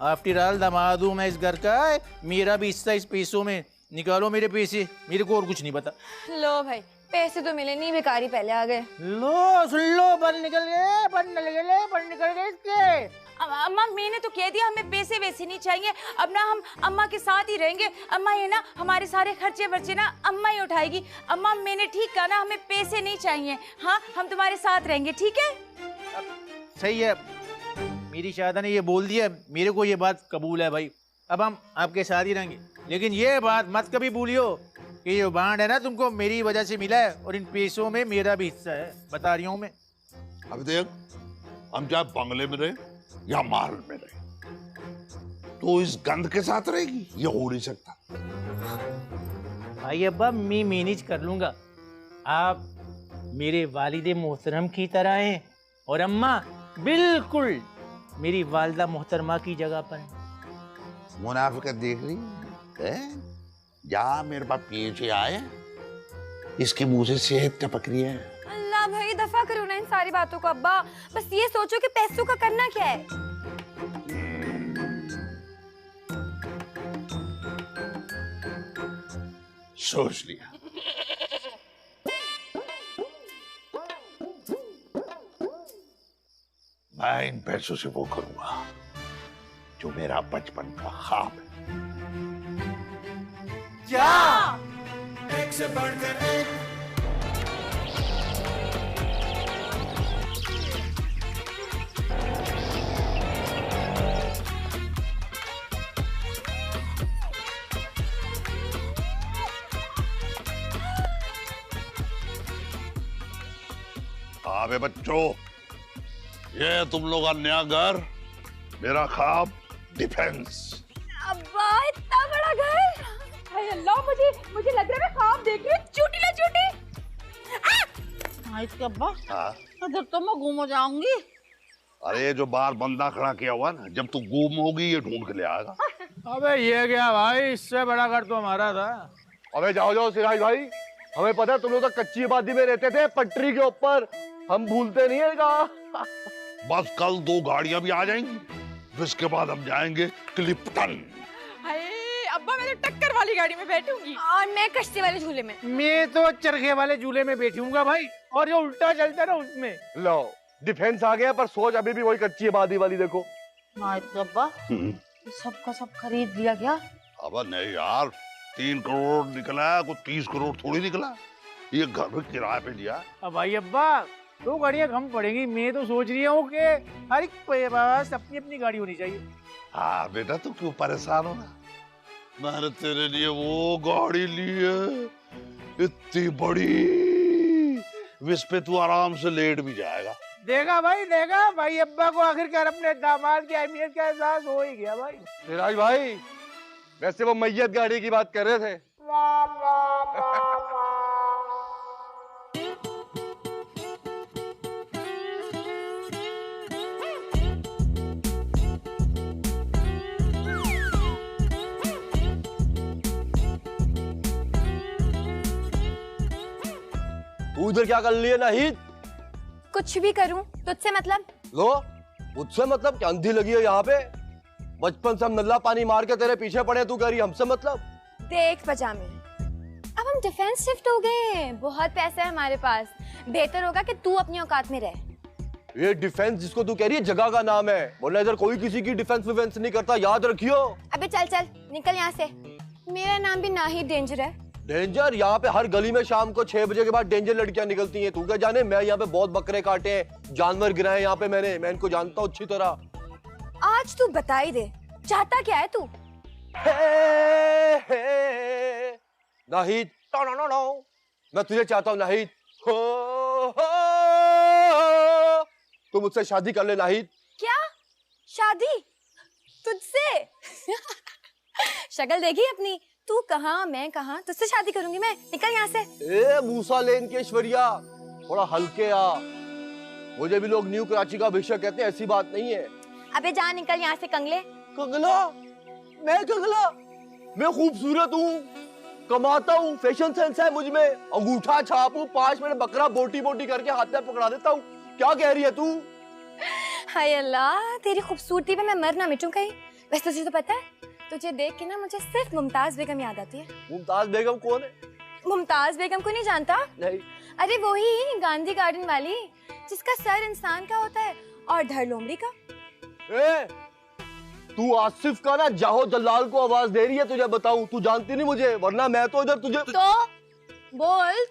आफ्टर ऑल दामाद हूँ मैं इस घर का, मेरा भी हिस्सा इस पैसों में। निकालो मेरे पैसे, मेरे को और कुछ नहीं पता। लो भाई पैसे तो मिले नहीं, भिखारी पहले आ गए। लो सुन लो, बल निकल गए इसके। अम्मा मैंने तो कह दिया हमें पैसे वैसे नहीं चाहिए। अब ना हम अम्मा के साथ ही रहेंगे। अम्मा ये ना हमारे सारे खर्चे वर्चे ना अम्मा ही उठाएगी। अम्मा मैंने ठीक कहा ना, हमें पैसे नहीं चाहिए। हाँ हम तुम्हारे साथ रहेंगे, ठीक है? सही है, मेरी शादा ने ये बोल दिया, मेरे को ये बात कबूल है भाई। अब हम आपके साथ ही रहेंगे, लेकिन ये बात मत कभी भूलियो कि ये बांड है ना तुमको मेरी वजह से मिला है, और इन पैसों में मेरा भी हिस्सा है, बता रही हूँ मैं। अब देख, हम चाहे बंगले में रहे या महल में रहे, तो इस गंध के साथ रहेगी, ये हो नहीं सकता। भाई अब्बा मैं मैनेज कर लूंगा। आप मेरे वालिदे मोहतरम की तरह हैं और अम्मा बिल्कुल मेरी वालिदा मोहतरमा की जगह पर है। मुनाफिकत देख ली है? जहाँ मेरे पास पीछे आए, इसके मुंह से सेहत टपक रही है। अल्लाह भाई दफा करो ना इन सारी बातों को अब्बा, बस ये सोचो कि पैसों का करना क्या है। सोच लिया। मैं इन पैसों से वो करूंगा जो मेरा बचपन का ख्वाब है। क्या? एक से बढ़कर एक। हाँ बे बच्चों, ये तुम लोग का नया घर, मेरा ख्वाब डिफेंस। अब्बा इतना बड़ा घर। हाय अल्लाह, मुझे लग रहा है मैं ख्वाब देख रही हूँ। चूटी ला चूटी। हाँ इसके अब्बा, हाँ? इधर तो मैं गुम हो जाऊंगी। अरे जो बाहर बंदा खड़ा किया हुआ ना, जब तू गुम होगी ये ढूंढ के ले आएगा। अबे ये क्या भाई, इससे बड़ा घर तो हमारा था। अबे जाओ जाओ सिराज भाई, हमें पता है तुम लोग तो कच्ची आबादी में रहते थे, पटरी के ऊपर, हम भूलते नहीं है का। बस कल 2 गाड़ियां भी आ जाएंगी, इसके बाद हम जाएंगे क्लिफ्टन। अब्बा मैं तो टक्कर वाली गाड़ी में बैठूंगी और मैं कश्ती वाले झूले में। मैं तो चरखे वाले झूले में बैठूंगा भाई, और जो उल्टा चलता है ना उसमें। लो डिफेंस आ गया, पर सोच अभी भी वही कच्ची आबादी वाली। देखो नाहिद के अब्बा, सब का सब खरीद लिया क्या? अब नहीं यार, 3 करोड़ निकला है, कोई 30 करोड़ थोड़ी निकला। ये घर में किराए पे लिया। अब भाई अब्बा 2 गाड़ियां कम पड़ेंगी। मैं तो सोच रही हूँ कि हर एक के पास अपनी अपनी गाड़ी होनी चाहिए। हाँ बेटा, तू क्यों परेशान होना, मैंने तेरे लिए वो गाड़ी ली है, इतनी बड़ी, इस पे तू आराम से लेट भी जाएगा। देखा भाई अब्बा को आखिरकार अपने दामाद की अहमियत का एहसास हो ही गया भाई। सिराज भाई, वैसे वो मैयत गाड़ी की बात कर रहे थे। तू इधर क्या कर लिए नाहिद? कुछ भी करूं तुझसे मतलब? लो मुझसे मतलब क्या, अंधी लगी है यहाँ पे? बचपन से हम नल्ला पानी मार के तेरे पीछे पड़े, तू कह रही हमसे मतलब? देख पजामे, अब हम डिफेंस शिफ्ट हो गए, बहुत पैसा है हमारे पास, बेहतर होगा कि तू अपनी औकात में रह। ये डिफेंस जिसको तू कह रही है जगह का नाम है, वरना इधर कोई किसी की डिफेंस विफेंस नहीं करता, याद रखियो। अबे चल चल निकल यहाँ से, मेरा नाम भी नाहिद डेंजर है। डेंजर? यहाँ पे हर गली में शाम को 6 बजे के बाद डेंजर लड़कियां निकलती हैं। तू क्या जाने, मैं यहाँ पे बहुत बकरे काटे हैं, जानवर गिराए यहाँ पे मैंने, मैं इनको जानता हूँ अच्छी तरह। आज तू बता ही दे, चाहता क्या है तू? नाहिद, मैं तुझे चाहता हूँ नाहिद, तू मुझसे शादी कर ले नाहिद। क्या शादी तुझसे? शक्ल देखी अपनी, तू कहाँ मैं कहाँ, तुझसे शादी करूंगी मैं, निकल यहाँ से। ए मूसा लेन के ऐश्वर्या, थोड़ा हल्के आ, मुझे भी लोग न्यू कराची का अभिषेक कहते हैं, ऐसी बात नहीं है। अबे जा निकल यहाँ से कंगले। कंगला? मैं कंगला? मैं खूबसूरत हूँ, कमाता हूँ, फैशन सेंस है मुझ में, अंगूठा छापू, 5 मिनट बकरा बोटी बोटी करके हाथ में पकड़ा देता हूँ, क्या कह रही है तू? हाय अल्लाह, तेरी खूबसूरती पे मैं मर ना मिटूं कहीं। वैसे तुझे तो पता है, तुझे देख के ना मुझे सिर्फ मुमताज बेगम याद आती है। मुमताज बेगम कौन है? मुमताज बेगम को नहीं जानता? नहीं। अरे वही गांधी गार्डन वाली, जिसका सर इंसान का होता है और धड़ लोमड़ी का। ए, तू आसिफ का ना जाहो जलाल को आवाज दे रही है, तुझे बताऊं, तू जानती नहीं मुझे, वरना मैं तो इधर तुझे तो बोल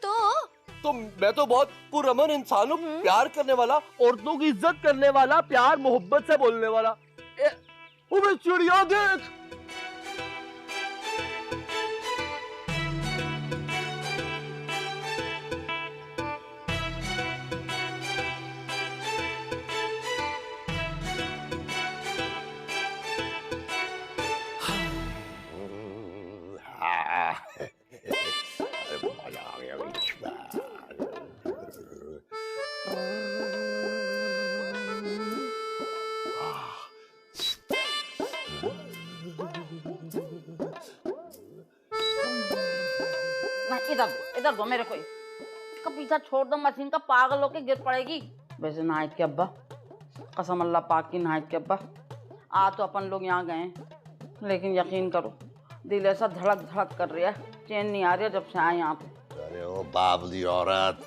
तो मैं तो बहुत पुरअमन इंसान हूँ, प्यार करने वाला, औरतों की इज्जत करने वाला, प्यार मोहब्बत से बोलने वाला। वो चिड़िया देख, मजा आ गया इधर दो मेरे को, इसका पीछा छोड़ दो, मशीन का पागल होके गिर पड़ेगी। वैसे नाहिद के अब्बा, कसम अल्लाह पाक की, नाहिद के अब्बा, आ तो अपन लोग यहाँ गए, लेकिन यकीन करो दिल ऐसा धड़क धड़क कर रहा है, चैन नहीं आ रही जब से आए यहाँ पे। अरे ओ बाबली औरत,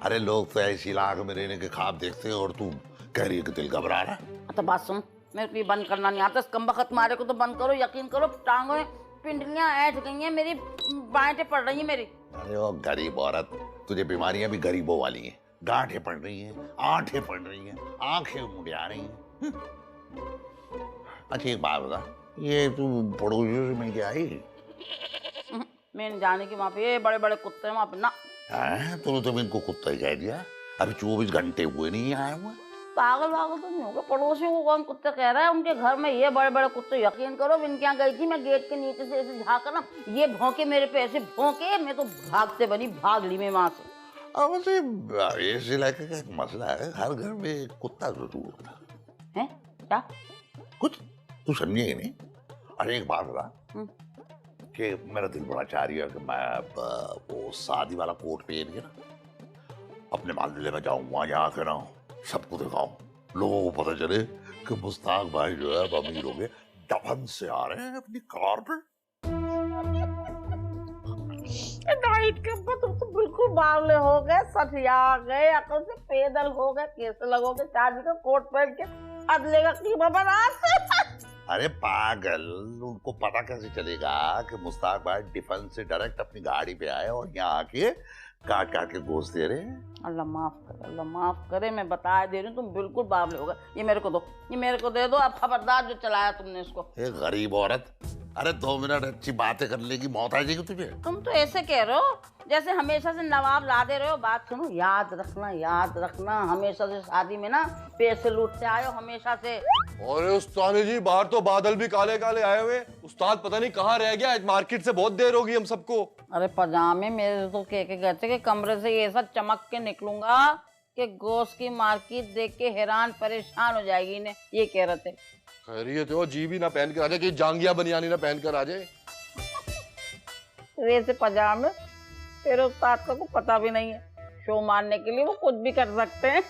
अरे लोग तो ऐसी इलाक में रहने के ख्वाब देखते हैं और तू कह रही है कि दिल घबरा रहा है। तो बात सुन, मेरे को ये बंद करना नहीं आता, इस कमबख्त मारे को तो बंद करो, यकीन करो टांगों में पिंडलियां ऐठ गई हैं, मेरी बाहें पड़ रही हैं मेरी। अरे ओ गरीब औरत, तुझे बीमारियां भी गरीबों वाली हैं, गांठें पड़ रही हैं, आंखें पड़ रही हैं, आंखें मुंडिया रही हैं। अच्छा एक बात बता, ये तू पड़ोसियों से मिल के आई? मैंने जाने की वहाँ पे ये बड़े बड़े कुत्ते हैं वहाँ पे ना। तूने तो इनको कुत्ता ही कह दिया, अभी 24 घंटे हुए नहीं आए हुए। पागल पागल तो नहीं होगा, पड़ोसियों को कौन कुत्ते कह रहा है, उनके घर में ये बड़े बड़े कुत्ते, यकीन करो इनके यहाँ गई थी मैं, गेट के नीचे से ऐसे झाँका ना, ये भौंके मेरे पे, ऐसे भौंके, मैं तो भागते बनी, भाग ली मैं वहाँ से। अब इस इलाके का एक मसला है, हर घर में एक कुत्ता जरूर होता है। क्या कुछ तू समझेगी नहीं, अरे एक बात बता कि मेरा दिल बड़ा चाह रही है कि मैं वो शादी वाला कोट पहन के ना अपने मोहल्ले में जाऊं, वहां जाके ना सबको दिखाऊं, लोगों को पता चले कि मुश्ताक भाई जो है अमीर हो गए, दफन से आ रहे हैं अपनी कार पे। नाइट के ऊपर तुम तो बिल्कुल बावले हो गए, सठिया गए, अकल से पैदल हो गए, कैसे लगोगे शादी का कोट पहन के अदले का कीमा बना। अरे पागल, उनको पता कैसे चलेगा कि मुश्ताक भाई डिफेंस से डायरेक्ट अपनी गाड़ी पे आए और यहाँ आके काट काट के गोश्त दे रहे हैं। अल्लाह माफ करे, अल्लाह माफ करे, मैं बता दे रही हूँ तुम बिल्कुल बावले हो गए। ये मेरे को दो, ये मेरे को दे दो। अब खबरदार जो चलाया तुमने इसको। ये गरीब औरत, अरे 2 मिनट अच्छी बातें कर लेगी, मौत आ जाएगी तुझे। तुम तो ऐसे कह रहे हो जैसे हमेशा से नवाब ला दे रहे हो। बात सुनो, याद रखना, हमेशा से शादी में ना पैसे लूटते आए हो हमेशा से। और उस्ताद जी बाहर तो बादल भी काले काले आए हुए, उस्ताद पता नहीं कहाँ रह गया, मार्केट से बहुत देर होगी हम सबको। अरे पजामे मेरे तो कह के गए थे कि कमरे से ऐसा चमक के निकलूंगा कि गोश्त की मार्केट देख के हैरान परेशान हो जाएगी ने, ये कह रहे थे। खैरियत हो, जी भी ना पहन कर आ जाए, कि जांगिया बनियानी ना पहन कर आ जाए। वैसे पजामे तेरे उस्ताद का को पता भी नहीं है, शो मारने के लिए वो कुछ भी कर सकते हैं।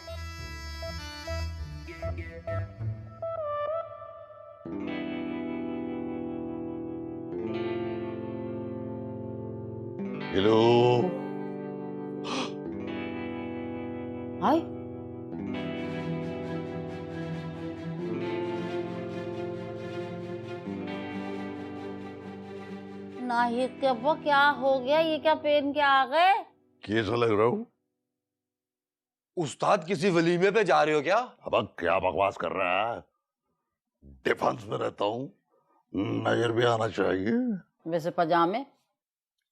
हेलो। हाय, नाहिद के अब्बा क्या हो गया? ये क्या पहन के आ गए? कैसा लग रहा हूँ? उस्ताद किसी वलीमे पे जा रहे हो क्या? अब क्या बकवास कर रहा है? डिफेंस में रहता हूँ, नजर भी आना चाहिए। वैसे पजामे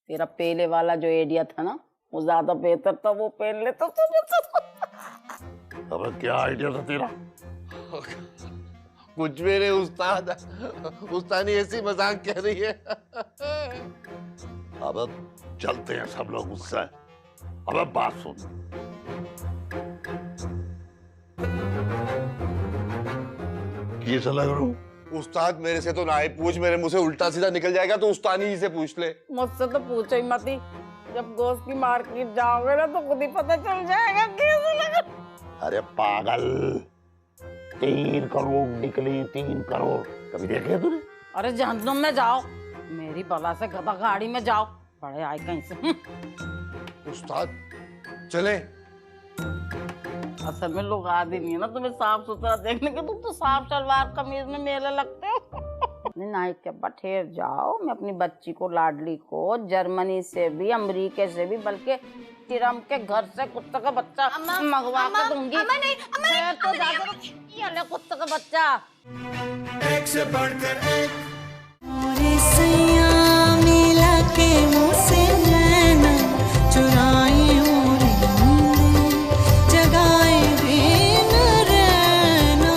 तेरा पहले वाला जो आइडिया था ना, वो ज्यादा बेहतर था, वो पहन ले तो। अब क्या आइडिया था तेरा? कुछ भी नहीं उस्ताद, उस्तानी ऐसी मजाक कह रही है। अब चलते हैं सब लोग उससे। अब बात सुन, कैसा लग रहा हूँ? उस्ताद मेरे से तो ना ही पूछ, मेरे मुंह से उल्टा सीधा निकल जाएगा, तो उस्तानी ही से पूछ ले। मुझसे तो पूछो ही मत ही, जब गोश्त की मार्केट जाओगे ना तो खुद ही पता चल जाएगा कैसे लगा। अरे पागल, 3 करोड़ निकली, 3 करोड़ कभी देखे तूने? अरे जहन्नुम में जाओ, मेरी बला से गधा गाड़ी में जाओ, बड़े आए कहीं से। उस्ताद चले। असल में लोग आदि नहीं है ना तुम्हें साफ सुथरा देखने के, तुम तो साफ सलवार कमीज में मेले लगते हो। नाइट के अब्बा ठहर जाओ, मैं अपनी बच्ची को, लाडली को जर्मनी से भी, अमेरिका से भी, बल्कि तिरम के घर से कुत्ते का बच्चा मंगवा के दूंगी। ये ले कुत्ते का बच्चा। एक से बढ़कर एक। मिला के मुँह से नैना चुराई और जगाए बिन रहना।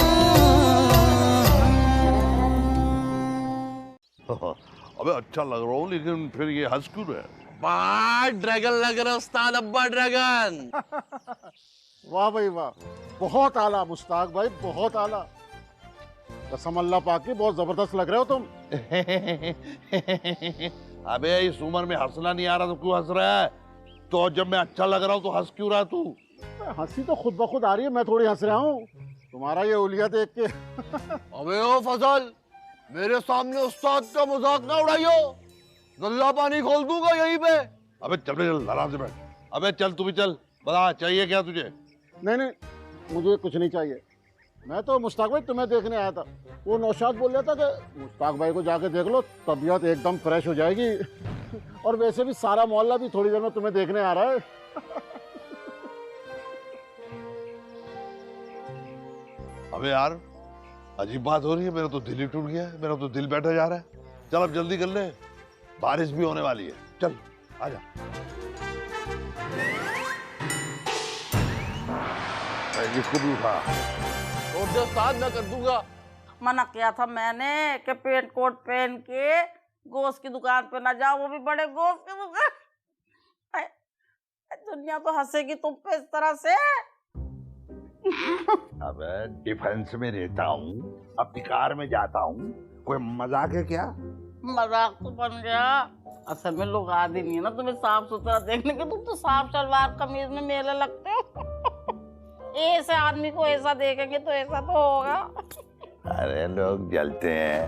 अबे अच्छा लग रहा हूँ, लेकिन फिर ये हंस क्यों रहे? ड्रैगन लग रहा उस्ताद, अब्बा ड्रैगन। वाह भाई वाह, बहुत आला मुश्ताक भाई, बहुत आला। कसम अल्लाह पाक की, बहुत जबरदस्त लग रहे हो तुम। अबे इस उम्र में हंसना नहीं आ रहा तो क्यों हंस रहा है? तो जब मैं अच्छा लग रहा हूँ तो हंस क्यों रहा तू? हंसी तो खुद ब खुद आ रही है, मैं थोड़ी हंस रहा हूँ तुम्हारा ये उलिया देख के। अबे ओ फजल, मेरे सामने उस्ताद का मजाक ना उड़ाइयो, गल्ला पानी खोल दूंगा यहीं पे। अबे चल आराम से बैठ। अबे चल तू भी चल, बता चाहिए क्या तुझे? नहीं, मुझे कुछ नहीं चाहिए। मैं तो मुश्ताक भाई तुम्हें देखने आया था। वो नौशाद बोल रहा था कि मुश्ताक भाई को जाके देख लो, तबीयत एकदम फ्रेश हो जाएगी। और वैसे भी सारा मोहल्ला भी थोड़ी देर में तुम्हें देखने आ रहा है। अबे यार अजीब बात हो रही है, मेरा तो दिल ही टूट गया है, मेरा तो दिल बैठा जा रहा है। चल अब जल्दी कर ले, बारिश भी होने वाली है। चल आजा। इसको भी उठा। और उस्ताद मैं कर दूंगा। मना किया था मैंने कि पेंट कोट पहन के गोश्त की दुकान पे ना जाओ, वो भी बड़े गोश्त की दुकान। दुनिया तो हंसेगी तुम पे इस तरह से। अब डिफेंस में रहता हूँ, अपनी कार में जाता हूँ, कोई मजाक है क्या? मजाक तो बन गया। असल में लोग आदि नहीं है ना तुम्हें साफ सुथरा देखने के, तुम तो साफ सलवार कमीज में मेले लगते हो। ऐसे आदमी को ऐसा देखेंगे तो ऐसा तो होगा। अरे लोग जलते हैं,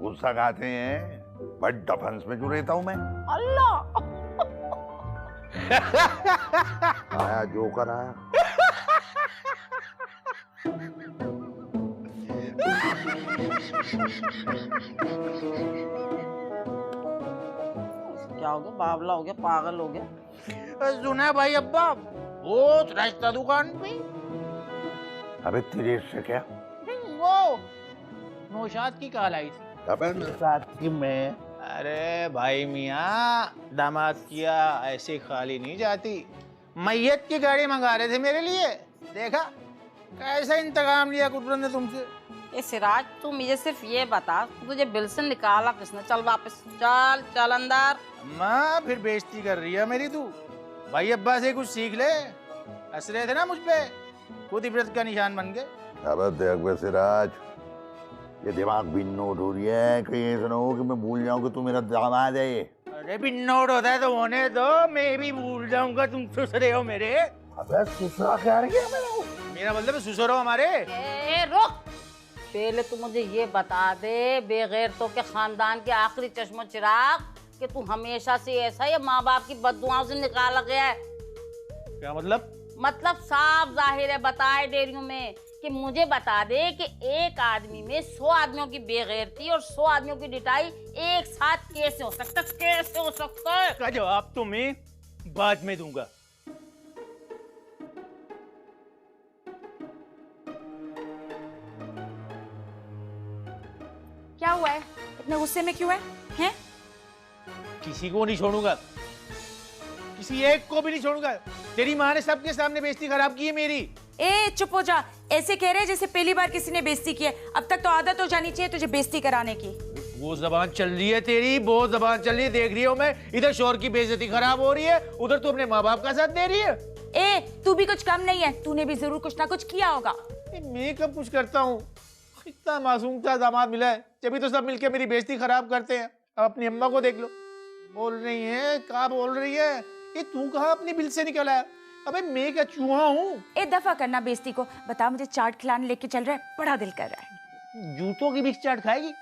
गुस्सा खाते हैं, बट डिफेंस में क्यों रहता हूँ मैं? अल्लाह आया जोकर आया। क्या हो गया? बावला हो गया, पागल हो गया? सुना भाई अब्बा, बहुत रास्ता दुकान पे। अबे तेरे से क्या? वो नौशाद की कॉल आई थी। अबे साथ की मैं। अरे भाई मियाँ, दामाद किया ऐसे खाली नहीं जाती। मैयत की गाड़ी मंगा रहे थे मेरे लिए। देखा कैसा इंतकाम लिया कुदरत ने तुमसे। ए सिराज, तू मुझे सिर्फ ये बता, तुझे बिल से निकाला किसने? चल वापस, चल चल अंदर। अम्मा फिर बेइज्जती कर रही है मेरी तू। भाई अब्बा से कुछ सीख ले, हंस रहे थे ना मुझ पे, खुद इबरत का निशान बन गए। अब देख बे सिराज, ये दिमाग भी नोट हो रही है, कहीं ऐसा ना हो कि मैं भूल जाऊं कि तू मेरा दामाद है। अरे भी नोट होता है तो होने दो, मैं भी भूल जाऊंगा तुम ससुरे हो मेरे। अबे ससुरा क्या रहा मेरा मतलब ससुर हो हमारे। रुक, पहले तू मुझे ये बता दे, बेगैरतों के खानदान के आखिरी चश्मो चिराग, कि तू हमेशा से ऐसा या माँ बाप की बददुआओं से निकाला गया है? क्या मतलब? मतलब साफ जाहिर है, बताए दे रही हूँ मैं कि मुझे बता दे कि एक आदमी में 100 आदमियों की बेगैरती और 100 आदमियों की डिटाई एक साथ कैसे हो सकता? कैसे हो सकता है? का जवाब तो मैं बाद में दूंगा। क्या हुआ है? इतने गुस्से में क्यों है? हैं? किसी को नहीं छोड़ूंगा, किसी एक को भी नहीं छोड़ूंगा। तेरी माँ ने सबके सामने बेइज्जती खराब की है मेरी। ए चुप हो जा, ऐसे कह रहे जैसे पहली बार किसी ने बेइज्जती की है। अब तक तो आदत हो जानी चाहिए तुझे बेइज्जती कराने की। वो जबान चल रही है तेरी, बहुत जबान चल रही है, देख रही हूँ मैं। इधर शोर की बेइज्जती खराब हो रही है, उधर तू अपने माँ बाप का साथ दे रही है। ए तू भी कुछ कम नहीं है, तूने भी जरूर कुछ ना कुछ किया होगा। मैं कब कुछ करता हूँ? इतना मासूम सा दामाद मिला है, जब तो सब मिलके मेरी बेइज्जती खराब करते हैं। अब अपनी अम्मा को देख लो, बोल रही है, क्या बोल रही है? ये तू कहाँ अपनी बिल से निकला है? अबे मैं क्या चूहा हूँ? ए दफा करना बेइज्जती को, बता मुझे चाट खिलाने लेके चल रहा है, बड़ा दिल कर रहा है। जूतों की मिक्स चाट खाएगी?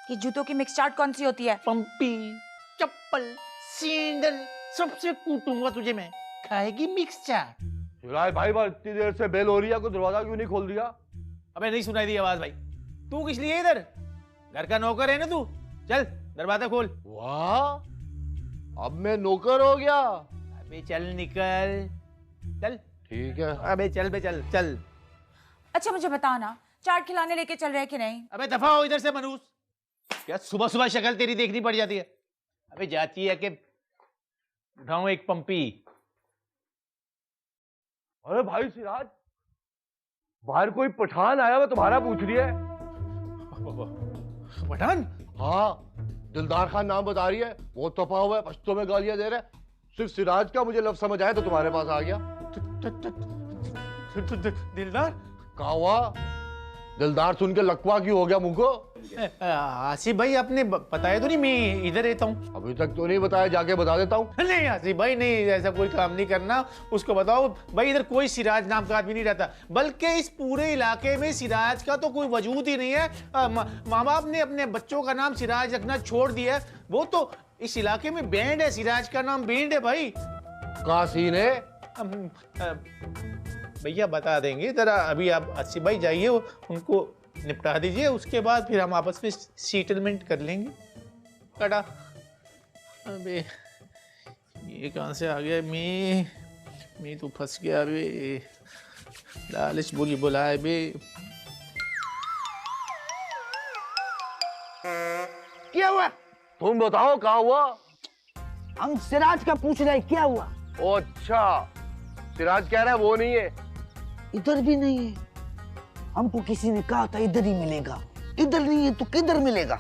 ये जूतों की मिक्स चाट कौन सी होती है? पंपी, चप्पल, सैंडल, सबसे कूटूंगा तुझे मैं। खाएगी मिक्स चाट? शिवराज भाई, बार इतनी देर से बेल हो रही है, कोई दरवाजा क्यों नहीं खोल दिया? अबे नहीं सुनाई दी आवाज भाई। तू किस लिए इधर? घर का नौकर है ना तू? चल दरवाजा खोल। वाह, अब मैं नौकर हो गया। अबे चल निकल, चल। ठीक है। अबे चल बे, चल चल। अच्छा मुझे बताओ ना, चाट खिलाने लेके चल रहे कि नहीं? अबे दफा हो इधर से मनूस। क्या सुबह सुबह शक्ल तेरी देखनी पड़ जाती है? अबे जाती है कि उठाऊं एक पंपी? अरे भाई सिराज, बाहर कोई पठान आया हुआ तुम्हारा पूछ रही है। पठान? हाँ, दिलदार खान नाम बता रही है, वो तपा हुआ है, पश्तो में गालियां दे रहा है। सिर्फ सिराज का मुझे लफ्ज समझ आया तो तुम्हारे पास आ गया। दिलदार? कहा हुआ? दिलदार सुन के लकवा क्यों हो गया मुंह को? आसिफ भाई आपने बताया तो नहीं मैं इधर रहता हूँ? अभी तक तो नहीं बताया, जाके बता देता हूँ। नहीं आसिफ भाई नहीं, ऐसा कोई काम नहीं करना। उसको बताओ भाई इधर कोई सिराज नाम का आदमी नहीं रहता, बल्कि इस पूरे इलाके में सिराज का तो कोई वजूद ही नहीं है। माँ बाप ने अपने बच्चों का नाम सिराज रखना छोड़ दिया है। वो तो इस इलाके में बैंड है, सिराज का नाम बैंड है भाई। कहाँ सीन है? भैया बता देंगे, जरा अभी आप आसिफ भाई जाइए, उनको निपटा दीजिए, उसके बाद फिर हम आपस में सेटलमेंट कर लेंगे। कटा। अबे ये कहाँ से आ गया? मैं तो फंस गया बे, लालच बुरी बुलाए बे। क्या हुआ? तुम बताओ कहाँ हुआ? हम सिराज का पूछ रहे क्या हुआ? ओ अच्छा, सिराज कह रहा है वो नहीं है। इधर भी नहीं है। हमको किसी ने कहा था इधर ही मिलेगा, इधर नहीं है तो किधर मिलेगा?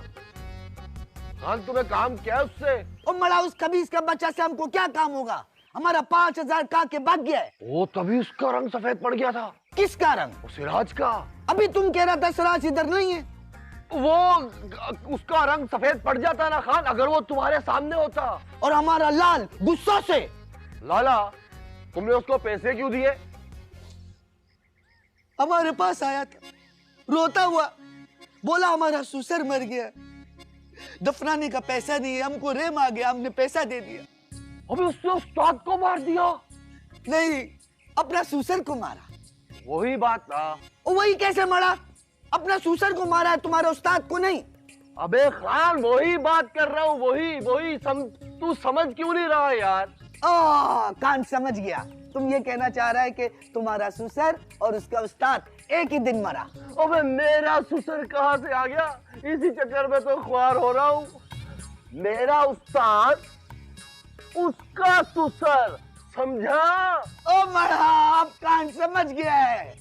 खान तुम्हें काम क्या है उससे? ओ मरा, उस कबीज का बच्चा से हमको क्या काम होगा? हमारा 5000 का के भाग गया है। ओ तभी उसका रंग सफेद पड़ गया था। किसका रंग? सिराज का। अभी तुम कह रहा था सिराज इधर नहीं है। वो उसका रंग सफेद पड़ जाता ना खान, अगर वो तुम्हारे सामने होता। और हमारा लाल गुस्सा से। लाला, तुमने उसको पैसे क्यों दिए? हमारे पास आया था, रोता हुआ, बोला हमारा ससुर मर गया, दफनाने का पैसा नहीं है, हमको रेम आ गया, हमने पैसा दे दिया। अबे उसने उस्ताद को मार दिया? नहीं, अपना ससुर को मारा। वही बात था। वही कैसे मरा? अपना ससुर को मारा है, तुम्हारे उस्ताद को नहीं। अबे खान, वही बात कर रहा हूँ, वही तू समझ क्यों नहीं रहा यार? कान समझ गया। तुम ये कहना चाह रहा है कि तुम्हारा ससुर और उसका उस्ताद एक ही दिन मरा। अबे मेरा ससुर कहाँ से आ गया? इसी चक्कर में तो ख्वार हो रहा हूँ। मेरा उस्ताद, उसका ससुर, समझा? ओ मरा, अब कान समझ गया है।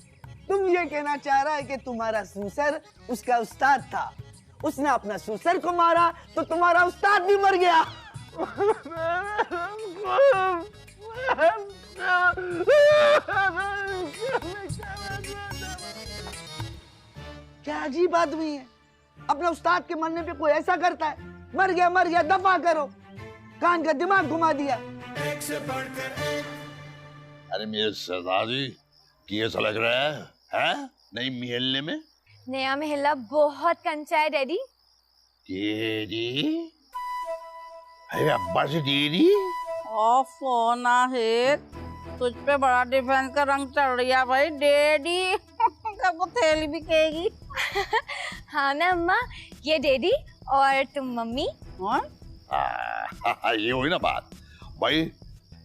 तुम ये कहना चाह रहा है कि तुम्हारा ससुर उसका उस्ताद था, उसने अपना ससुर को मारा तो तुम्हारा उस्ताद भी मर गया। क्या अजीब आदमी है, अपने उस्ताद के मरने पे कोई ऐसा करता है? मर गया दफा करो। कान का दिमाग घुमा दिया। अरे मेरे सरदारी कैसा लग रहा है? नई महल्ले में? नया महल्ला बहुत कंचा है डैडी। डैडी? अरे अब्बा से डैडी? फोन है, तुझ पे बड़ा डिफेंस का रंग चढ़ रहा भाई। डैडी कब थैली भी कहेगी? हाँ ना अम्मा, ये डैडी और तुम मम्मी। ये हुई ना बात भाई,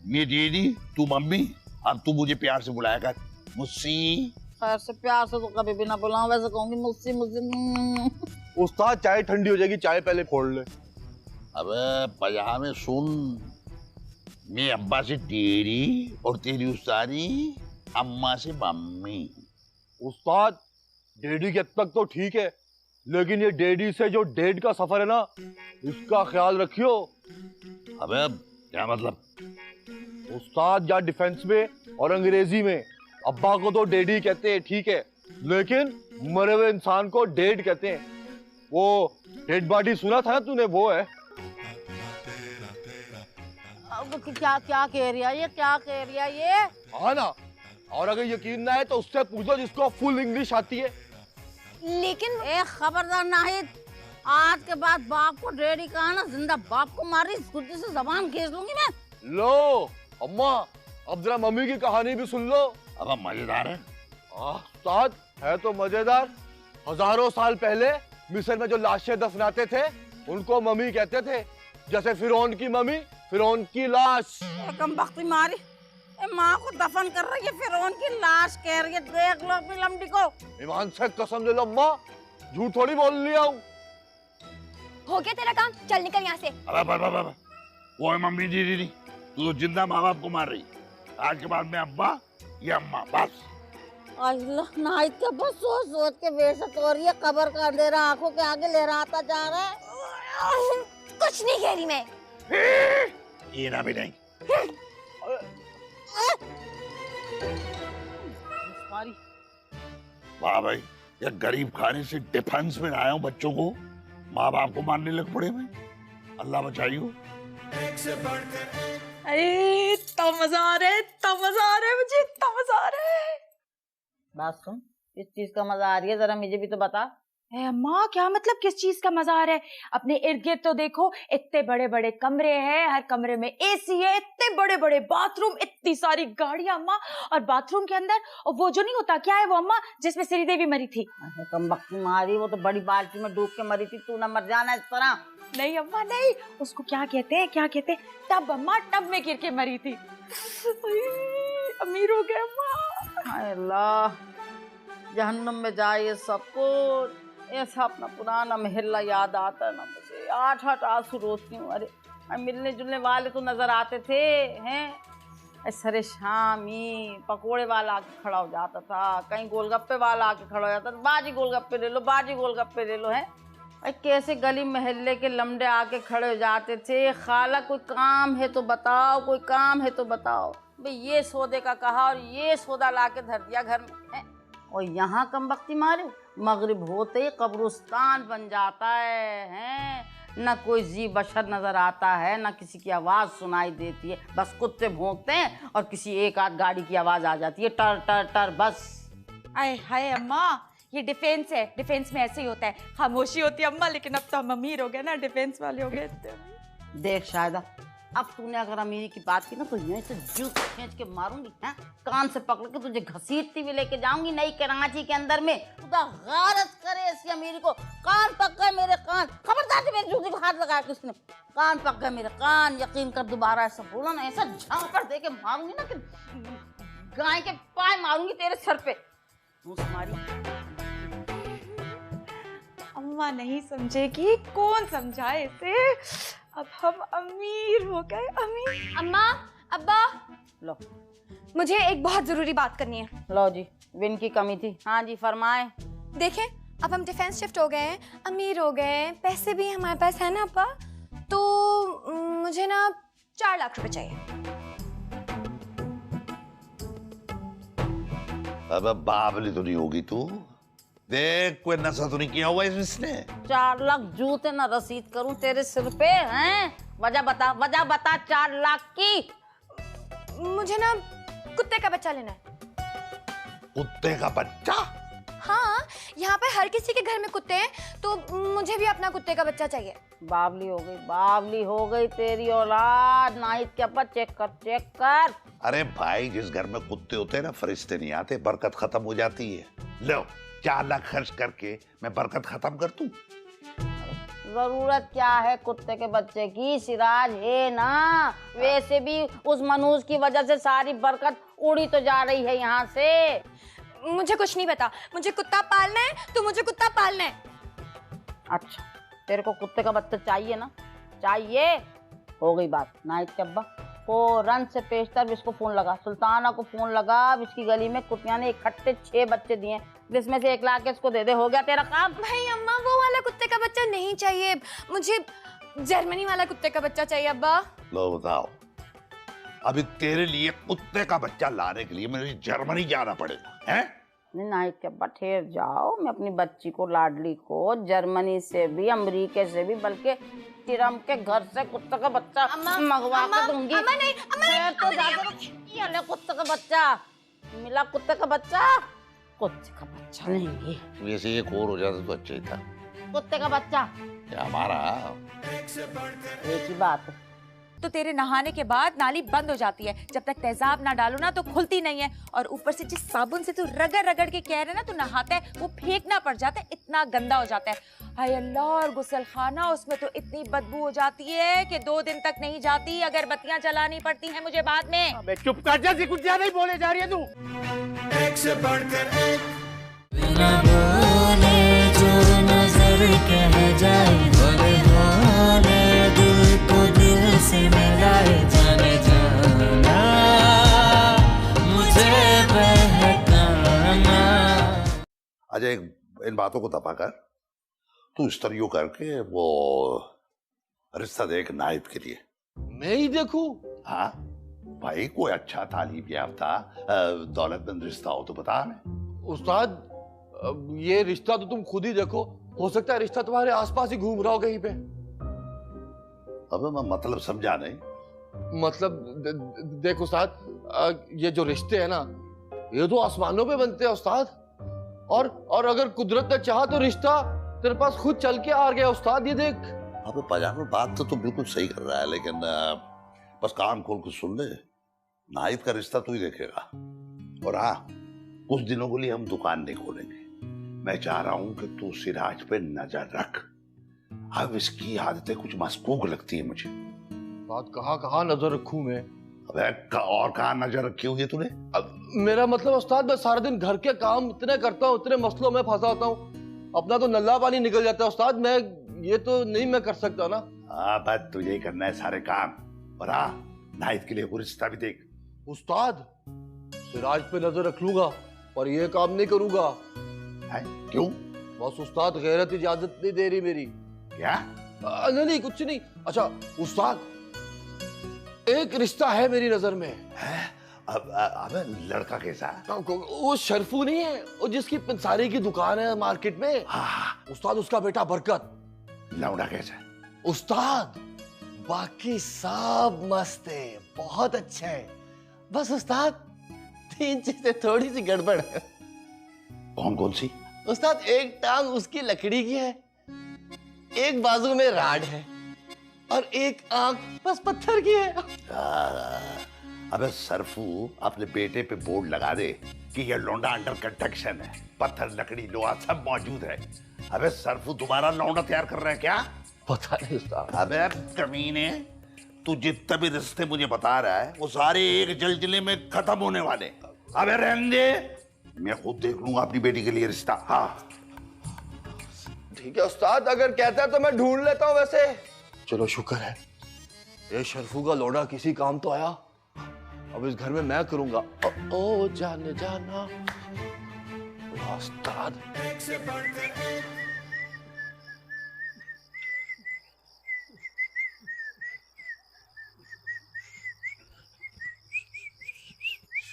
मैं डैडी, तू मम्मी, अब तू मुझे प्यार से बुलाया कर मुस्सी। प्यार से तो कभी भी ना बुलाऊं, वैसे कहूंगी मुस्सी मुस्सी। उस्ताद, चाय ठंडी हो जाएगी, चाय पहले फोड़ ले। अबे पजामे सुन, मैं अब्बा से डैडी और तेरी उस्तादी अम्मा से मम्मी। उस्ताद, डैडी के तक तो ठीक है, लेकिन ये डैडी से जो डेड का सफर है ना, इसका ख्याल रखियो। अबे क्या मतलब? उस्ताद, या डिफेंस में और अंग्रेजी में अब्बा को तो डैडी कहते हैं, ठीक है, लेकिन मरे हुए इंसान को डेड कहते हैं। वो डेड बॉडी सुना था ना तूने, वो है। क्या क्या कह रही है ये? क्या कह रही है ये? हाँ ना, और अगर यकीन ना है तो उससे पूछो जिसको फुल इंग्लिश आती है। लेकिन खबरदार नाहिद, आज के बाद बाप को डैडी कहा ना, जिंदा बाप को मारी गुद्दी से जबान खींच लूंगी मैं। लो अम्मा, अब जरा मम्मी की कहानी भी सुन लो। अब मजेदार है। उस्ताद, है तो मजेदार। हजारों साल पहले मिस्र में जो लाशें दफनाते थे, उनको मम्मी कहते थे, जैसे फिरौन की मम्मी, फिरौन की लाश। कम बख्ती मारी, माँ को दफन कर रही है, फिरौन की लाश कह रही है। देख लो अपनी लमड़ी को। ईमान से कसम ले लो अम्मा, झूठ थोड़ी बोल लिया हूँ। हो गया तेरा काम, चल निकल यहाँ से। अबे वो है मम्मी दीदी, तू तो जिंदा माँ बाप को मार रही। आज के बाद में अब्बा या अम्मा, बस। नाहिद के बस सोच सोच के बेइज्जत हो रही है। कब्र का अंधेरा आंखों के आगे लहराता जा रहा है। कुछ नहीं कह रही मैं। ये ना भी नहीं। वाह भाई, ये गरीब खाने से डिफेंस में आया हूँ, बच्चों को माँ बाप को मारने लग पड़े भाई। अल्लाह बचाइयो। अरे इतना मजा आ रहा है, इतना मजा आ रहा है मुझे, इतना मजा आ रहा है। बात सुन, किस चीज का मजा आ रही है, जरा मुझे भी तो बता। अम्मा, क्या मतलब किस चीज का मजा आ रहा है? अपने इर्द गिर्द तो देखो, इतने बड़े बड़े कमरे हैं, हर कमरे में एसी है, इतने बड़े बड़े बाथरूम, इतनी सारी गाड़ियां अम्मा, और बाथरूम के अंदर वो जो नहीं होता, क्या है वो अम्मा, जिसमें श्रीदेवी मरी थी? कम बख्ती मारी, वो तो बड़ी बाल्टी में डूब के मरी थी, तू ना मर जाना इस तरह। नहीं अम्मा नहीं, उसको क्या कहते हैं, क्या कहते हैं? टब अम्मा, टब में गिर के मरी थी। अमीर हो गए अम्मा। अल्लाह, जहन्नुम में जाए सब कुछ। ऐसा अपना पुराना महल्ला याद आता है ना मुझे, 8-8 आंसू रोती हूँ। अरे मिलने जुलने वाले तो नजर आते थे, हैं? सरे शामी पकोड़े वाला आके खड़ा हो जाता था, कहीं गोलगप्पे वाला आके खड़ा हो जाता था, बाजी गोलगप्पे ले लो, बाजी गोलगप्पे ले लो, हैं? कैसे गली महल्ले के लमडे आके खड़े हो जाते थे। खाला कोई काम है तो बताओ, कोई काम है तो बताओ। भाई ये सौदे का कहा और ये सौदा ला के धर दिया घर में। और यहाँ कमबख्ती मारे, मगरिब होते ही कब्रिस्तान बन जाता है? न कोई जी बशर नजर आता है, न किसी की आवाज सुनाई देती है, बस कुत्ते भौंकते हैं और किसी एक आध गाड़ी की आवाज आ जाती है, टर टर टर, बस। आए हाय अम्मा, ये डिफेंस है, डिफेंस में ऐसे ही होता है, खामोशी होती है अम्मा, लेकिन अब तो हम अमीर हो गए ना, डिफेंस वाले हो गए। देख शायदा, अब तूने अगर अमीरी की बात की ना तो यहीं से जूते खींच के मारूंगी, हैं? कान से पकड़ के तुझे घसीटती हुई लेके जाऊंगी नई कराची के अंदर में। खुदा गारत करे ऐसी अमीरी को। कान पक गए मेरे कान, खबरदार से मेरे जूते को हाथ लगाया किसने। कान पक गए मेरे कान, यकीन कर दोबारा ऐसा बोला ना, ऐसा झांपड़ दे के मारूंगी ना कि गाय के पाय मारूंगी तेरे सर पे। अम्मा नहीं समझेगी, कौन समझाए इसे। अब हम अमीर हो गए, अमीर। अम्मा, अब्बा, लो मुझे एक बहुत जरूरी बात करनी है। लो जी, विन की कमी थी। हाँ जी फरमाए। देखें, अब हम डिफेंस शिफ्ट हो गए हैं, अमीर हो गए हैं, पैसे भी हमारे पास है ना अब्बा, तो मुझे ना 4 लाख रुपए चाहिए। अब बावली तो नहीं होगी तू। देख, कोई नशा तो नहीं किया हुआ इसने। 4 लाख जूते ना रसीद करूं तेरे सिर पे, हैं? वजह बता, वजह बता 4 लाख की। मुझे ना कुत्ते का बच्चा लेना है। कुत्ते का बच्चा? हाँ, यहाँ पे हर किसी के घर में कुत्ते हैं, तो मुझे भी अपना कुत्ते का बच्चा चाहिए। बावली हो गई, बावली हो गई तेरी औलाद। नाइट के ऊपर चेक कर, चेक कर। अरे भाई, जिस घर में कुत्ते होते हैं ना, फरिश्ते नहीं आते, बरकत खत्म हो जाती है। लो, 4 लाख खर्च करके मैं बरकत खत्म कर दूं? जरूरत क्या है कुत्ते के बच्चे की, सिराज है ना। वैसे भी उस मनूज की वजह से सारी बरकत उड़ी तो जा रही है यहाँ से। मुझे कुछ नहीं पता, मुझे कुत्ता पालना है तो मुझे कुत्ता पालना है। अच्छा, तेरे को कुत्ते का बच्चा चाहिए ना? चाहिए, हो गई बात। नाइट के अब्बा, फौरन से पेशतर इसको फोन लगा, सुल्ताना को फोन लगा। इसकी गली में कुत्तियां ने इकट्ठे 6 बच्चे दिए, जिसमें से 1 लाख इसको दे दे, हो गया तेरा काम। भाई अम्मा, वो वाला कुत्ते का बच्चा नहीं चाहिए, मुझे जर्मनी वाला कुत्ते का बच्चा चाहिए अब्बा। लो बताओ, अभी तेरे लिए कुत्ते का बच्चा लाने के लिए मुझे जर्मनी जाना पड़ेगा, हैं? नाइट के अब्बा ठहर जाओ, मैं अपनी बच्ची को, लाडली को जर्मनी से भी, अमेरिका से भी, बल्कि तिरम के घर से कुत्ते का बच्चा मंगवा के दूंगी। अम्मा नहीं, तो ये ले कुत्ते का बच्चा मिला, कुत्ते का बच्चा, कुत्ते का बच्चा लेंगे। वैसे एक और हो जाता तो अच्छा ही था। कुत्ते का बच्चा क्या हमारा एक ही बात है। तो तेरे नहाने के बाद नाली बंद हो जाती है, जब तक तेजाब ना डालो ना तो खुलती नहीं है। और ऊपर से जिस साबुन से तू रगड़ रगड़ के कह रहे ना तू नहाता है, वो फेंकना पड़ जाता है, इतना गंदा हो जाता है। हाय अल्लाह, और गुसल खाना, उसमें तो इतनी बदबू हो जाती है कि 2 दिन तक नहीं जाती, अगर बत्तियां जलानी पड़ती हैं मुझे बाद में। अबे चुप कर जा, कुछ ज्यादा ही बोले जा रही है तू। एक से बढ़कर एक, बिना बोले जो नजर कह जाए, बोले बोले दिल को दिल से मिलाए, जाने जाना मुझे बहकाना। अजय, इन बातों को दबा कर, तू इस तरह करके वो रिश्ता देख नाइट के लिए। मैं ही देखूं? हाँ भाई, कोई अच्छा तालीम याफ्ता दौलतमंद रिश्ता हो तो बता हमें। उस्ताद, ये रिश्ता तो तुम खुद ही देखो, हो सकता है रिश्ता तुम्हारे आसपास ही घूम रहा हो कहीं पे। अबे मैं मतलब समझा नहीं। मतलब देख उस्ताद, ये जो रिश्ते हैं ना, ये तो आसमानों पे बनते हैं उस्ताद। और अगर कुदरत ने चाहा तो रिश्ता तेरे पास खुद चल के आ गया उस्ताद, ये देख। अबे पजामा, बात तो तू बिल्कुल सही कर रहा है, लेकिन बस कान खोल के सुन ले, नाइट का रिश्ता तू ही देखेगा। और हाँ, कुछ दिनों के लिए हम दुकान नहीं खोलेंगे। मैं चाह रहा हूं कि तू सिराज पे नजर रख। अब इसकी आदतें कुछ मस्कूक लगती है मुझे। बात कहाँ नजर रखूं मैं? अबे और कहाँ नजर रखी हुई है तूने? अब मेरा मतलब उस्ताद, मैं सारा दिन घर के काम इतने करता हूँ, इतने मसलों में फंसा होता हूँ, अपना तो नल्ला पानी निकल जाता है उस्ताद। मैं ये तो नहीं मैं कर सकता ना। हाँ, बस तुझे ही करना है सारे काम। और हाँ, नाइट के लिए वो रिश्ता भी देख। उस्ताद, सिराज पे नजर रख लूंगा और ये काम नहीं करूंगा। है? क्यों? बस उस्ताद, गैरत इजाजत नहीं दे रही मेरी। क्या? नहीं, कुछ नहीं। अच्छा उस्ताद, एक रिश्ता है मेरी नजर में। है? अबे लड़का कैसा है? वो शरफू नहीं है, वो जिसकी पंसारी की दुकान है मार्केट में। हाँ। उस्ताद उसका बेटा बरकत। लौंडा कैसा है? उस्ताद बाकी सब मस्त है, बहुत अच्छा है। बस उस्ताद 3 चीजें थोड़ी सी गड़बड़ है। कौन कौन सी? उस्ताद एक टांग उसकी लकड़ी की है, एक बाजू में राड है और एक आंख बस पत्थर की है। अबे सरफू, अपने बेटे पे बोर्ड लगा दे कि ये लौंडा अंडर कंस्ट्रक्शन है, पत्थर लकड़ी लोहा सब मौजूद है। अबे सरफू दोबारा लौंडा तैयार कर रहा है क्या? पता नहीं उस्ताद। अबे कमीने, तू जितने भी रिश्ते मुझे बता रहा है वो सारे एक जलजले में खत्म होने वाले। अबे रहने दे, मैं खुद देख लूंगा अपनी बेटी के लिए रिश्ता। हाँ ठीक है उस्ताद, अगर कहता है तो मैं ढूंढ लेता हूँ। वैसे चलो शुक्र है ये शरफू का लौंडा किसी काम तो आया। अब इस घर में मैं करूंगा। ओ जाने जाना उस्ताद।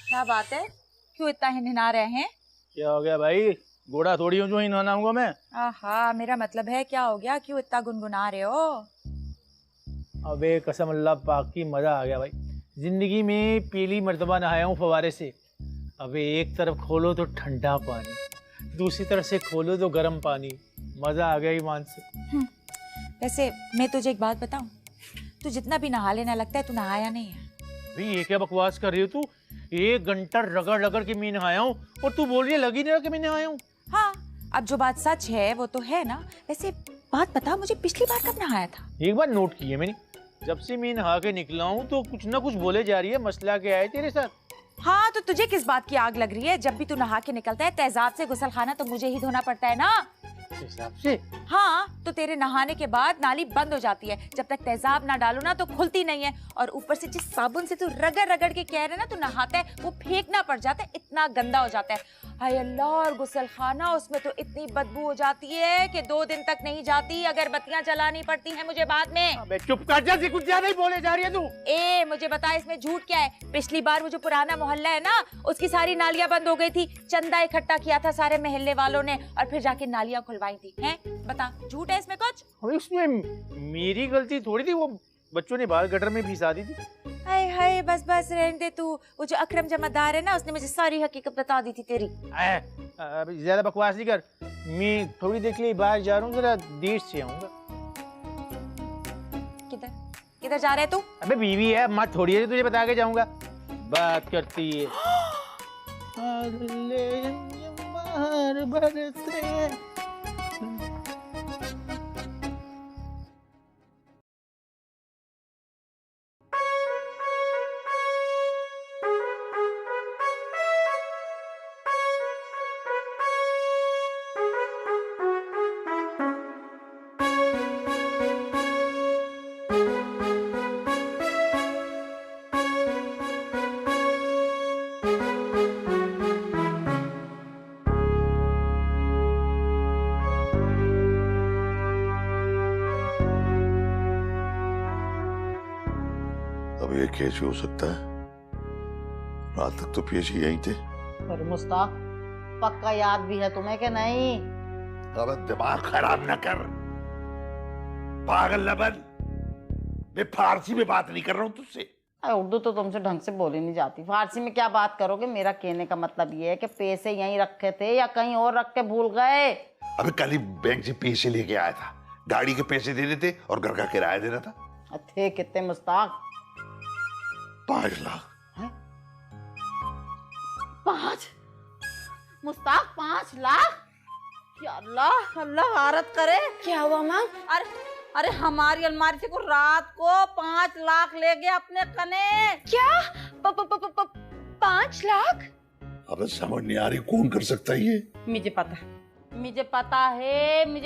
क्या बात है, क्यों इतना हिनहिना रहे हैं? क्या हो गया भाई? घोड़ा थोड़ी हूँ जो ही नहाऊंगा मैं। आहा, मेरा मतलब है क्या हो गया, क्यों इतना गुनगुना रहे हो? अबे कसम अल्लाह पाक की, मजा आ गया भाई। जिंदगी में पहली मर्तबा नहाया हूँ फवारे से। अबे एक तरफ खोलो तो ठंडा पानी, दूसरी तरफ से खोलो तो गर्म पानी। मजा आ गया ईमान से। वैसे मैं तुझे एक बात बताऊं, तू जितना भी नहा लेना लगता है तू नहाया नहीं है। भाई ये क्या बकवास कर रही हो तू? 1 घंटा रगड़ रगड़ के मैं नहाया हूँ और तू बोल रही है लगी नहीं रहा कि मैं नहाया हूँ। हाँ, अब जो बात सच है वो तो है ना। वैसे बात बता, मुझे पिछली बार कब नहाया था? एक बार नोट की है मैंने, जब से मैं नहा के निकला हूँ तो कुछ ना कुछ बोले जा रही है। मसला क्या है तेरे साथ? हाँ, तो तुझे किस बात की आग लग रही है? जब भी तू नहा के निकलता है तेजाब से गुसल खाना तो मुझे ही धोना पड़ता है ना। हिसाब से? हाँ, तो तेरे नहाने के बाद नाली बंद हो जाती है। जब तक तेजाब ना डालो ना तो खुलती नहीं है। और ऊपर से जिस साबुन से तू रगड़ रगड़ के कह रहे ना तू नहाता है, वो फेंकना पड़ जाता है, इतना गंदा हो जाता है। हाय अल्लाह, और गुसल खाना, उसमें तो इतनी बदबू हो जाती है कि 2 दिन तक नहीं जाती। अगरबत्तियां जलानी पड़ती हैं मुझे बाद में। अबे चुप कर जा, कुछ ज्यादा ही बोले जा रही है तू। ए मुझे बता, इसमें झूठ क्या है? पिछली बार वो जो पुराना मोहल्ला है ना, उसकी सारी नालियां बंद हो गई थी। चंदा इकट्ठा किया था सारे मोहल्ले वालों ने और फिर जाके नालियां खुलवाई थी। हैं? बता, झूठ है इसमें कुछ? इसमें मेरी गलती थोड़ी थी, वो बच्चों ने बाहर गटर में भिसा दी थी। हाय हाय, बस बस रहने दे तू। वो जो अकरम जमादार है ना, उसने मुझे सारी हकीकत बता दी थी तेरी। अभी ज्यादा बकवास नहीं कर, मैं थोड़ी देर के लिए बाहर जा रहा हूँ, जरा देर से आऊंगा। किधर किधर जा रहा है तू? अबे बीवी है, माँ थोड़ी देर तुझे बता के जाऊंगा। बात करती है। अब ये कैसे हो सकता है? रात तक तो पेश ही यहीं थे। पर मुस्ताक, पक्का याद भी है तुम्हें कि नहीं? अब दिमाग खराब न कर, पागल न बन। मैं फारसी में बात नहीं कर रहा हूँ तुझसे। उर्दू तो तुमसे ढंग से बोली नहीं जाती, फारसी में क्या बात करोगे? मेरा कहने का मतलब ये है कि पैसे यहीं रखे थे या कहीं और रख के भूल गए? अबे कल ही बैंक से पैसे लेके आया था, गाड़ी के पैसे देने थे और घर का किराया देना था। थे कितने मुस्ताक? 5 लाख। 5? मुस्ताक 5 लाख? या अल्लाह, अल्लाह गारत करे। क्या हुआ माँ? अरे हमारी अलमारी से को रात को 5 लाख ले गया अपने कने। क्या? 5 लाख? अबे समझ नहीं आ रही कौन कर सकता है ये? मुझे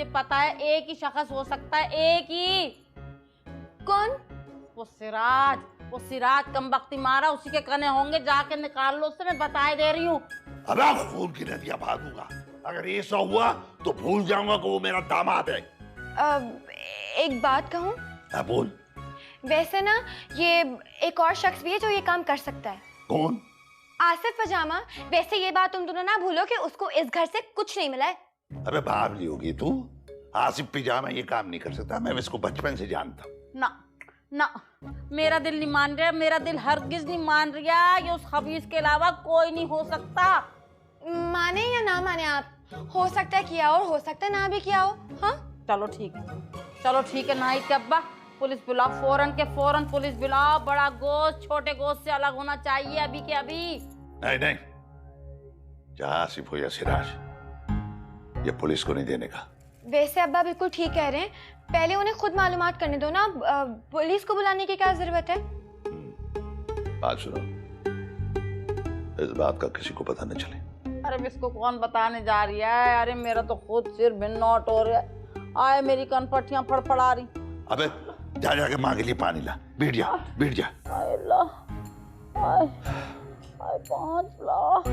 पता है, एक ही शख्स हो सकता है, एक ही। कौन? वो सिराज कमबख्ती मारा, उसी के कने होंगे, जाके निकाल लो उससे, मैं बताए दे रही हूँ। अबे खून की नदियां बहा दूंगा। अगर ऐसा हुआ तो भूल जाऊंगा कि वो मेरा दामाद है। एक बात कहूँ? हाँ बोल। वैसे ना ये एक और शख्स भी है जो ये काम कर सकता है। कौन? आसिफ पजामा, वैसे ये बात तुम दोनों ना भूलो कि उसको इस घर से कुछ नहीं मिला है। अबे बावली होगी तू। आसिफ पिजामा ये काम नहीं कर सकता, मैं इसको बचपन से जानता हूँ। ना ना, मेरा दिल नहीं मान रहा, मेरा दिल हरगिज नहीं मान रहा कि उस खबीज के अलावा कोई नहीं हो सकता। माने या ना माने आप, हो सकता है किया और हो सकता है ना भी किया हो। हाँ चलो ठीक है, चलो ठीक है। नाहिद के अब्बा, पुलिस बुलाओ, फौरन के फौरन पुलिस बुलाओ। बड़ा गोश्त छोटे गोश्त से अलग होना चाहिए अभी के अभी। नहीं नहीं, चाहे आसिफ हो या सिराज, ये पुलिस को नहीं देने का। वैसे अब्बा बिल्कुल ठीक कह रहे हैं, पहले उन्हें खुद मालूमात करने दो ना, पुलिस को बुलाने की क्या जरूरत है। बात सुनो, इस बात का किसी को पता न चले। अरे इसको कौन बताने जा रही है? अरे मेरा तो खुद सिर भिन्नौट हो रहा है। आए मेरी कनपट्टियां फड़फड़ा रही। अबे जा जाके माँ के लिए पानी ला, बैठ जा बैठ जा। आए 5 लाख।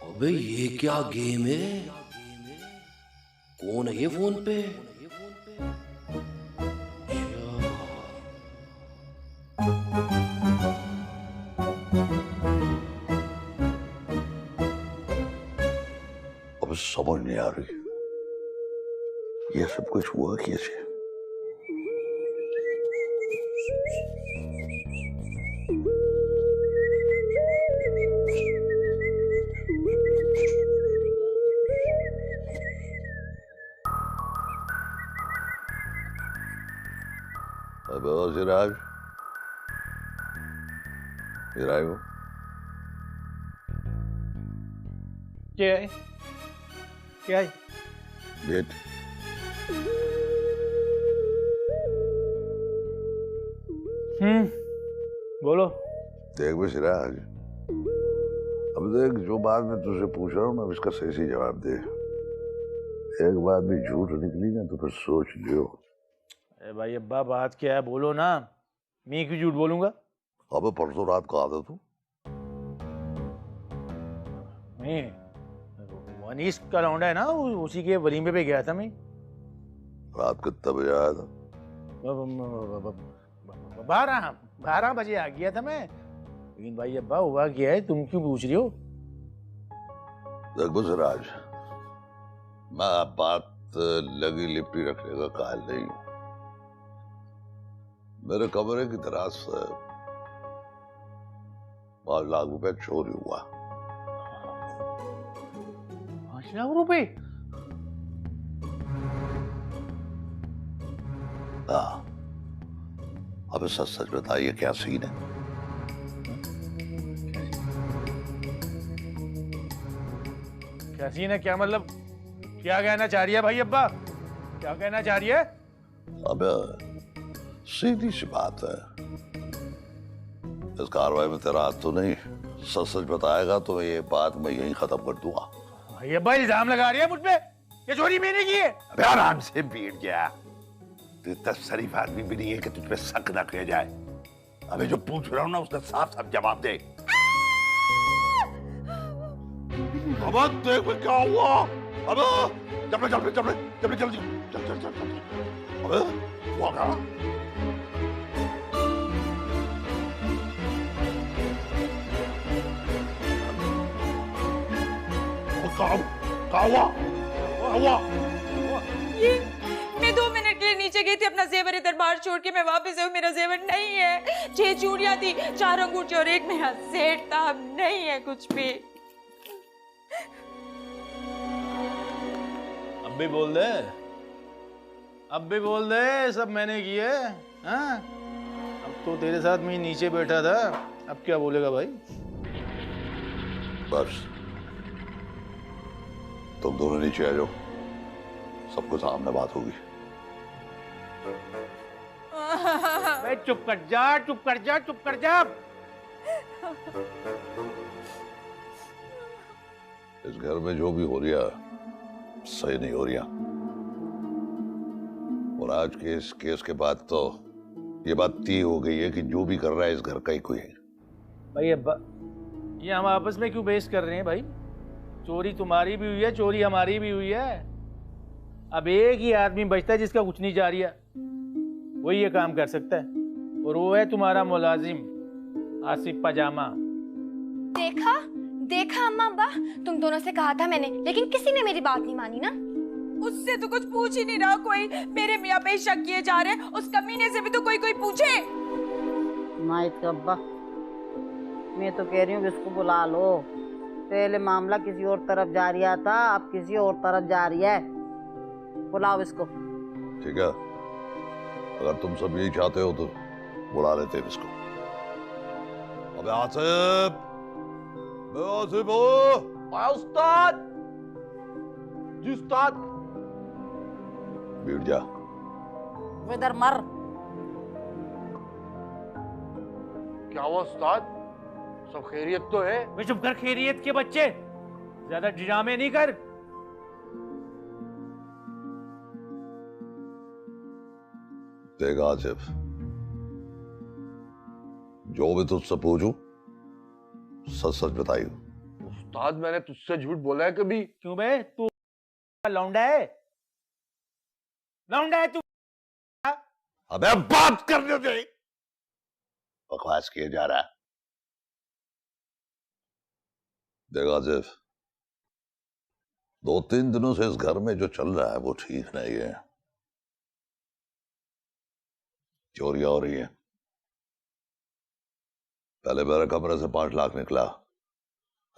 अबे ये क्या गेम है? कौन है ये फोन पे? अब समझ नहीं आ रही ये सब कुछ हुआ कैसे। अब सिराज, इधर आयो। क्या है? क्या है? बैठ। बोलो। देख बे सिराज, अब देख जो बात मैं तुझसे पूछ रहा हूँ ना, इसका सही सही जवाब दे। एक बात भी झूठ निकली ना तो फिर सोच लियो। अरे भाई अब्बा, बात क्या है बोलो ना। मैं क्यों झूठ बोलूंगा? अबे परसों रात कहा था तू? मैं वनीस का लौंडा है ना, उसी के वलीमे पे गया था मैं। रात कितना बजे आया था? 12 बजे आ गया था मैं। लेकिन भाई अब्बा हुआ क्या है, तुम क्यों पूछ रही हो? देख सिराज, मैं बात लगी लिपटी रखने का कायल नहीं हूं। मेरे कमरे की दराज से 5 लाख रुपए चोरी हुआ। 5 लाख रुपए? हाँ, अब सच सच बताइए क्या सीन है? क्या सीन है? क्या मतलब? क्या कहना चाह रही है भाई अब्बा? क्या कहना चाह रही है? अब सीधी सी बात है, इस कार्रवाई में तेरा हाथ तो नहीं। सच सच बताएगा तो ये बात मैं यहीं खत्म कर दूंगा। भाई अब्बा इल्जाम लगा रही है मुझ पे, ये चोरी मैंने की है। अबे आराम से बैठ जा, तू इतना शरीफ आदमी भी नहीं है कि तुझ पे शक न किया जाए। अबे जो पूछ रहा हूँ ना उसका साफ साफ जवाब दे। अब देख क्या हुआ। अब चल चल चल चल चल चल चल चल। अबे हुआ क्या? ये मैं 2 मिनट के लिए नीचे गई थी अपना जेवर दरबार छोड़ के, मैं वापस आई, मेरा जेवर नहीं है। 6 चूड़ियां थी, 4 अंगूठे और एक मेरा सेट था, अब नहीं है कुछ भी। अब भी बोल दे, अब भी बोल दे, सब मैंने किए। हाँ, अब तो तेरे साथ मैं नीचे बैठा था, अब क्या बोलेगा भाई? बस तुम दोनों नीचे आ जाओ, सबको सामने बात होगी। चुप कर जा, चुप कर जा, चुप कर जा। इस घर में जो भी हो रहा सही नहीं हो रहा। और आज के इस केस के बाद तो ये बात तय हो गई है कि जो भी कर रहा है इस घर का ही कोई है। भाई ये हम आपस में क्यों बहस कर रहे हैं भाई? चोरी तुम्हारी भी हुई है, चोरी हमारी भी हुई है। अब एक ही आदमी बचता है जिसका कुछ नहीं जारी है, वही ये काम कर सकता है, और वो है तुम्हारा मुलाजिम आसिफ पजामा। देखा देखा अम्मा अब्बा, तुम दोनों से कहा था मैंने, लेकिन किसी ने मेरी बात नहीं मानी ना। उससे तो कुछ पूछ ही नहीं रहा कोई, मेरे मियाँ पे शक किए जा रहे हैं, उस कमीने से भी तो कोई पूछे। नाइट का अब्बा, मैं तो कह रही हूँ इसको बुला लो। पहले मामला किसी और तरफ जा रहा था, अब किसी और तरफ जा रही है। बुलाओ इसको। ठीक है, अगर तुम सब यही चाहते हो तो बुला लेते हैं इसको। अबे आसिफ, आसिफ हो। उस्ताद जी, उस्ताद। बैठ जा। इधर मर। क्या हुआ उस्ताद? सब खैरियत तो है? मैं चुप कर, खैरियत के बच्चे, ज्यादा ड्रामे नहीं कर। देख आसिफ, जो भी तुझसे पूछूं सच सच बताइयो। उस्ताद मैंने तुझसे झूठ बोला है कभी? क्यों बे, तू लौंडा है? लौंडा है तू? अबे बात करने दे। बकवास किया जा रहा है। देख आसिफ, 2-3 दिनों से इस घर में जो चल रहा है वो ठीक नहीं है। चोरियां हो रही है। पहले मेरे कमरे से 5 लाख निकला,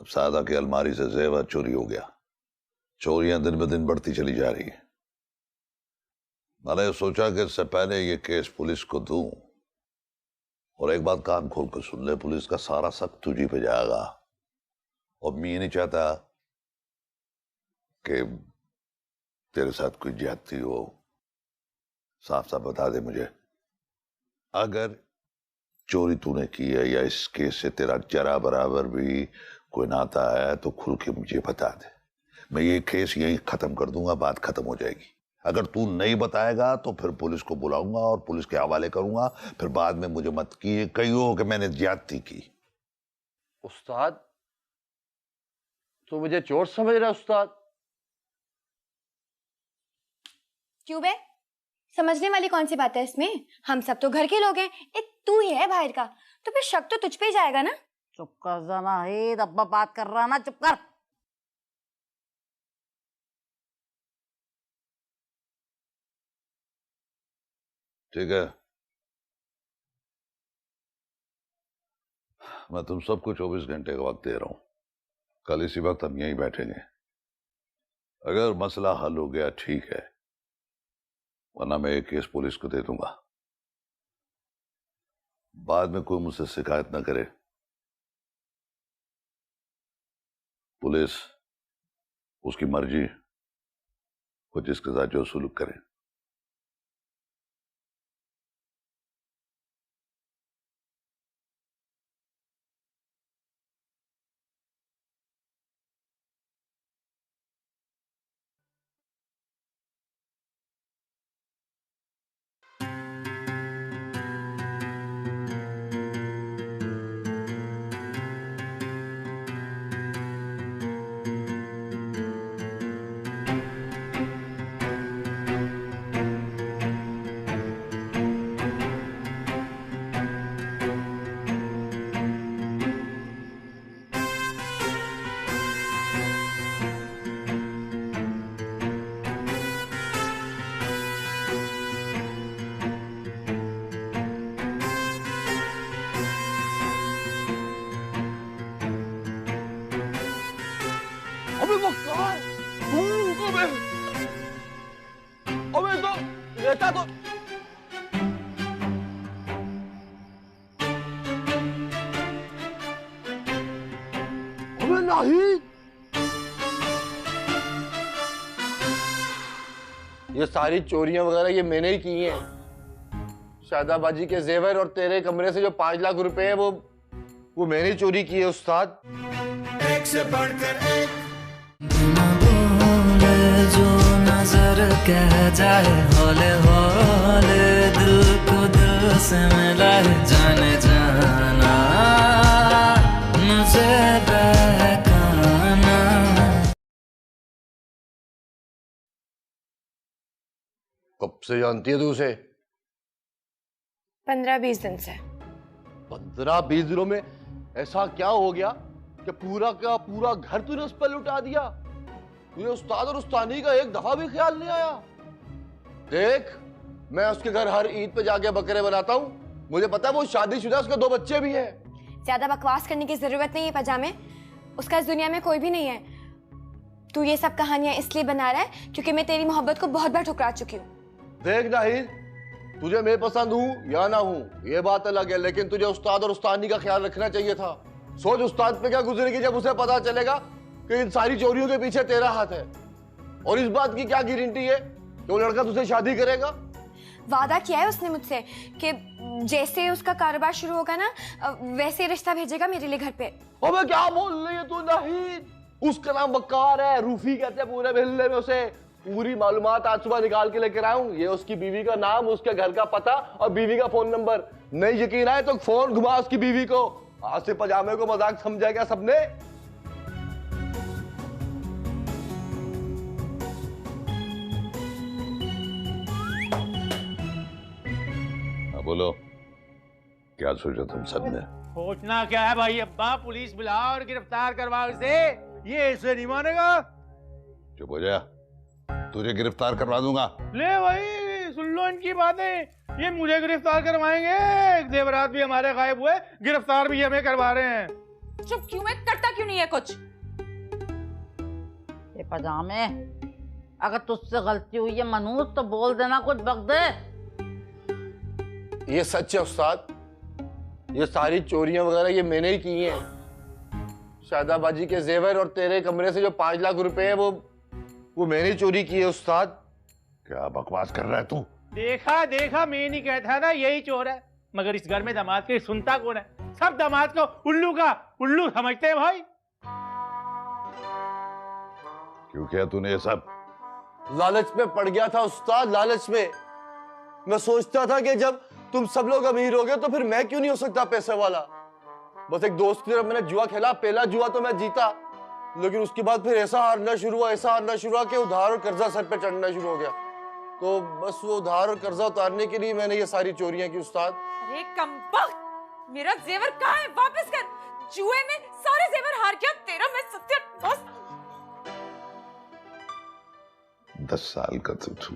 अब सादा की अलमारी से जेवर चोरी हो गया। चोरियां दिन ब दिन बढ़ती चली जा रही है। मैंने सोचा कि इससे पहले ये केस पुलिस को दूं, और एक बात कान खोल कर सुन ले, पुलिस का सारा शक तुझी पे जाएगा। और मैं ये नहीं चाहता कि तेरे साथ कोई ज्यादती हो। साफ साफ बता दे मुझे, अगर चोरी तूने की है या इस केस से तेरा जरा बराबर भी कोई नाता है तो खुल के मुझे बता दे। मैं ये केस यहीं खत्म कर दूंगा, बात खत्म हो जाएगी। अगर तू नहीं बताएगा तो फिर पुलिस को बुलाऊंगा और पुलिस के हवाले करूंगा, फिर बाद में मुझे मत कहियो कि मैंने ज्यादती की। उस्ताद तो मुझे चोर समझ रहा है उस्ताद? क्यों बे, समझने वाली कौन सी बात है इसमें? हम सब तो घर के लोग हैं, एक तू ही है बाहर का, तो फिर शक तो तुझ पे ही जाएगा ना। चुप कर जाना है, अब्बा बात कर रहा ना, चुप कर। ठीक है, मैं तुम सबको 24 घंटे का वक्त दे रहा हूं। कल इसी वक्त हम यहीं बैठेंगे। अगर मसला हल हो गया ठीक है, वरना मैं एक केस पुलिस को दे दूंगा। बाद में कोई मुझसे शिकायत ना करे। पुलिस उसकी मर्जी, वो जिसके साथ जो सुलूक करे। अबे वकार, अबे तो रहता तो अबे नहीं। ये सारी चोरियां वगैरह ये मैंने ही की हैं। शादाबाजी के जेवर और तेरे कमरे से जो 5 लाख रुपए है वो मैंने चोरी की है उस्ताद। एक से बढ़कर एक बिना बोले जो न नजर कह जाए, हौले हौले दिल को दिल से मिलाए, जाने जाना मुझे बहकाना। कब से जानती है तू उसे? 15-20 दिन से। 15-20 दिनों में ऐसा क्या हो गया कि पूरा का पूरा घर तूने उस पर लुटा दिया? तुझे उस्ताद और उस्तानी का एक दफा भी ख्याल नहीं आया? देख, मैं उसके घर हर ईद पे जाके बकरे बनाता हूँ, मुझे पता है वो शादीशुदा, उसके 2 बच्चे भी हैं। ज्यादा बकवास करने की जरूरत नहीं है पजामे, उसका इस दुनिया में कोई भी नहीं है। तू ये सब कहानियां इसलिए बना रहा है क्योंकि मैं तेरी मोहब्बत को बहुत बार ठुकरा चुकी हूँ। देख नाहिद, तुझे मैं पसंद हूँ या ना हूँ ये बात अलग है, लेकिन तुझे उस्ताद और उस्तानी का ख्याल रखना चाहिए था। सोच उस्ताद पे क्या गुजरेगी जब उसे पता चलेगा कि इन सारी चोरियों के पीछे तेरा हाथ है। और इस बात की क्या गारंटी है कि वो लड़का तुझसे शादी करेगा? वादा किया है उसने मुझसे कि जैसे उसका कारोबार शुरू होगा ना, वैसे रिश्ता भेजेगा मेरे लिए घर पे। अबे क्या बोल रही है तू नाहिद? उसका नाम वकार है, रूफी कहते हैं पूरे मोहल्ले में उसे। पूरी मालूमात आज सुबह निकाल के लेकर आया हूँ। ये उसकी बीवी का नाम, उसके घर का पता और बीवी का फोन नंबर। नहीं यकीन आए तो फोन घुमा उसकी बीवी को। आज से पजामे को मजाक समझा क्या सबने? बोलो, क्या सोचा तुम सबने? सोचना क्या है भाई अब्बा, पुलिस बुलाओ और गिरफ्तार करवाओ इसे। ये ऐसे नहीं मानेगा। चुप हो जा, तुझे गिरफ्तार करवा दूंगा। ले भाई सुन लो इनकी बातें, ये मुझे गिरफ्तार करवाएंगे। जेवरात भी हमारे गायब हुए, गिरफ्तार भी हमें करवा रहे हैं। चुप क्यों है, करता क्यों नहीं है कुछ? ये पजामे, अगर तुझसे गलती हुई है मनूज तो बोल देना, कुछ बक दे। ये सच है उस्ताद, ये सारी चोरियां वगैरह ये मैंने ही की हैं। शादाबाजी के जेवर और तेरे कमरे से जो 5 लाख रुपए है वो मैंने चोरी की है उस्ताद। क्या बकवास कर रहा है तू? देखा देखा, मैं नहीं कहता ना यही चोर है, मगर इस घर में दामाद के सुनता कौन है? सब दामाद को उल्लू समझते हैं भाई। क्यों किया तूने ये सब? लालच में पड़ गया था उस्ताद, लालच में। मैं सोचता था कि जब तुम सब लोग अमीर हो गए तो फिर मैं क्यों नहीं हो सकता पैसे वाला। बस एक दोस्त की तरफ मैंने जुआ खेला, पहला जुआ तो मैं जीता, लेकिन उसके बाद फिर ऐसा हारना शुरू हुआ कि उधार और कर्जा सर पे चढ़ना शुरू हो गया। तो बस वो उधार और कर्जा उतारने के लिए मैंने ये सारी चोरियां की उस्ताद। अरे कमबख्त, मेरा जेवर कहाँ है? वापस कर। जुए में सारे जेवर हार गया तेरा, मैं सत्यानाश। 10 साल का तो तू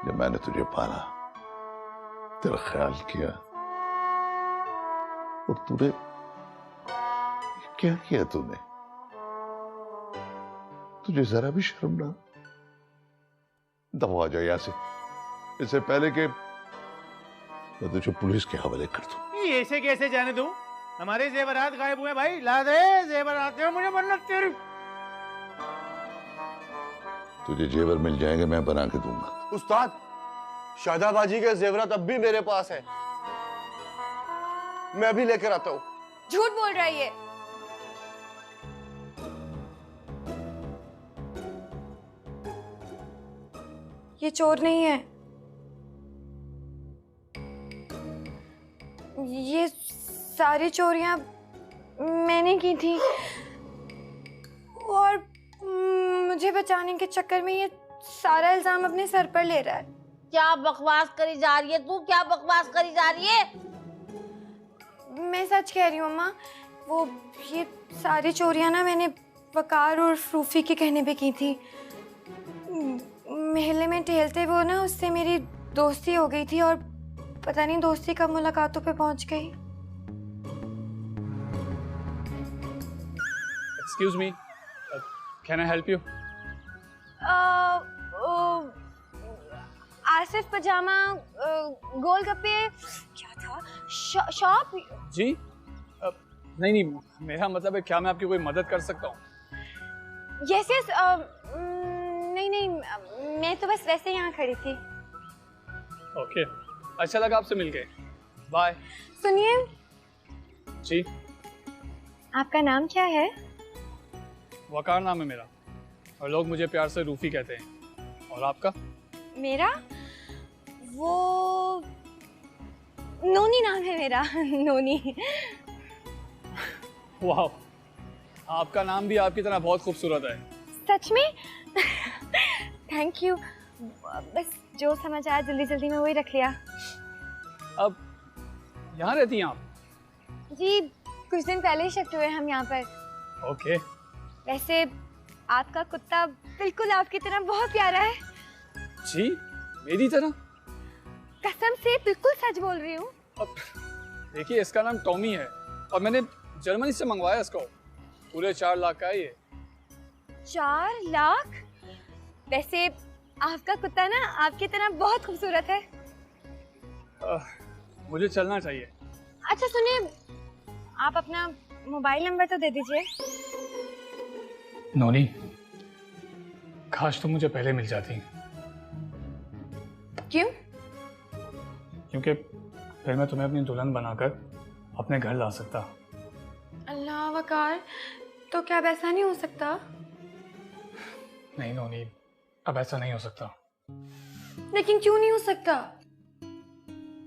जब मैंने तुझे पाला, तेरा ख्याल किया, और तूने क्या किया? तूने तुझे जरा भी शर्म ना? दफा आ जा यहाँ से, इससे पहले कि मैं तुझे पुलिस के हवाले कर दूं। ये ऐसे कैसे जाने दूं? हमारे जेवरात गायब हुए भाई, ला दे जेवरात, मुझे मन्नत तेरी। तुझे जेवर मिल जाएंगे, मैं बना के दूंगा। उस्ताद, शादाबाजी के जेवरात अब भी मेरे पास है, मैं अभी लेकर आता हूँ। झूठ बोल रहा है ये। ये चोर नहीं है, ये सारी चोरियां मैंने की थी और मुझे बचाने के चक्कर में ये सारा इल्जाम अपने सर पर ले रहा है। क्या बकवास करी जा रही है तू? क्या बकवास करी जा रही है? मैं सच कह रही हूँ अम्मा, वो ये सारी चोरियां ना मैंने वकार और रूफी के कहने पे की थी। महल्ले में टहलते वो ना उससे मेरी दोस्ती हो गई थी और पता नहीं दोस्ती कब मुलाकातों पे पहुंच गई। Excuse me, can I help you? Asif पजामा गोलगप्पे क्या था? शॉप? जी नहीं, मेरा मतलब है क्या मैं आपकी कोई मदद कर सकता हूँ? यस नहीं, मैं तो बस वैसे यहाँ खड़ी थी। ओके, अच्छा लगा आपसे मिलके, बाय। सुनिए जी, आपका नाम क्या है? वकार नाम है मेरा। और लोग मुझे प्यार से रूफी कहते हैं। और आपका? मेरा वो नोनी नाम है मेरा। नोनी। वाह, आपका नाम भी आपकी तरह बहुत खूबसूरत है। सच में? Thank you. बस जो समझ आया जल्दी जल्दी में वही रख लिया। अब यहाँ रहती हैं आप? जी कुछ दिन पहले ही शिफ्ट हुए हम यहाँ पर। ओके। वैसे आपका कुत्ता बिल्कुल आपकी तरह बहुत प्यारा है। जी मेरी तरह? कसम से बिल्कुल सच बोल रही हूँ। देखिए इसका नाम टॉमी है और मैंने जर्मनी से मंगवाया इसको। पूरे 4 लाख का है ये। 4 लाख? वैसे आपका कुत्ता ना आपकी तरह बहुत खूबसूरत है। मुझे चलना चाहिए। अच्छा सुनिए, आप अपना मोबाइल नंबर तो दे दीजिए। नोनी, काश तुम मुझे पहले मिल जाती। क्यों? क्योंकि फिर मैं तुम्हें अपनी दुल्हन बनाकर अपने घर ला सकता। अल्लाह वकार, तो क्या अब ऐसा नहीं हो सकता? नहीं नोनी, अब ऐसा नहीं हो सकता। लेकिन क्यों नहीं हो सकता?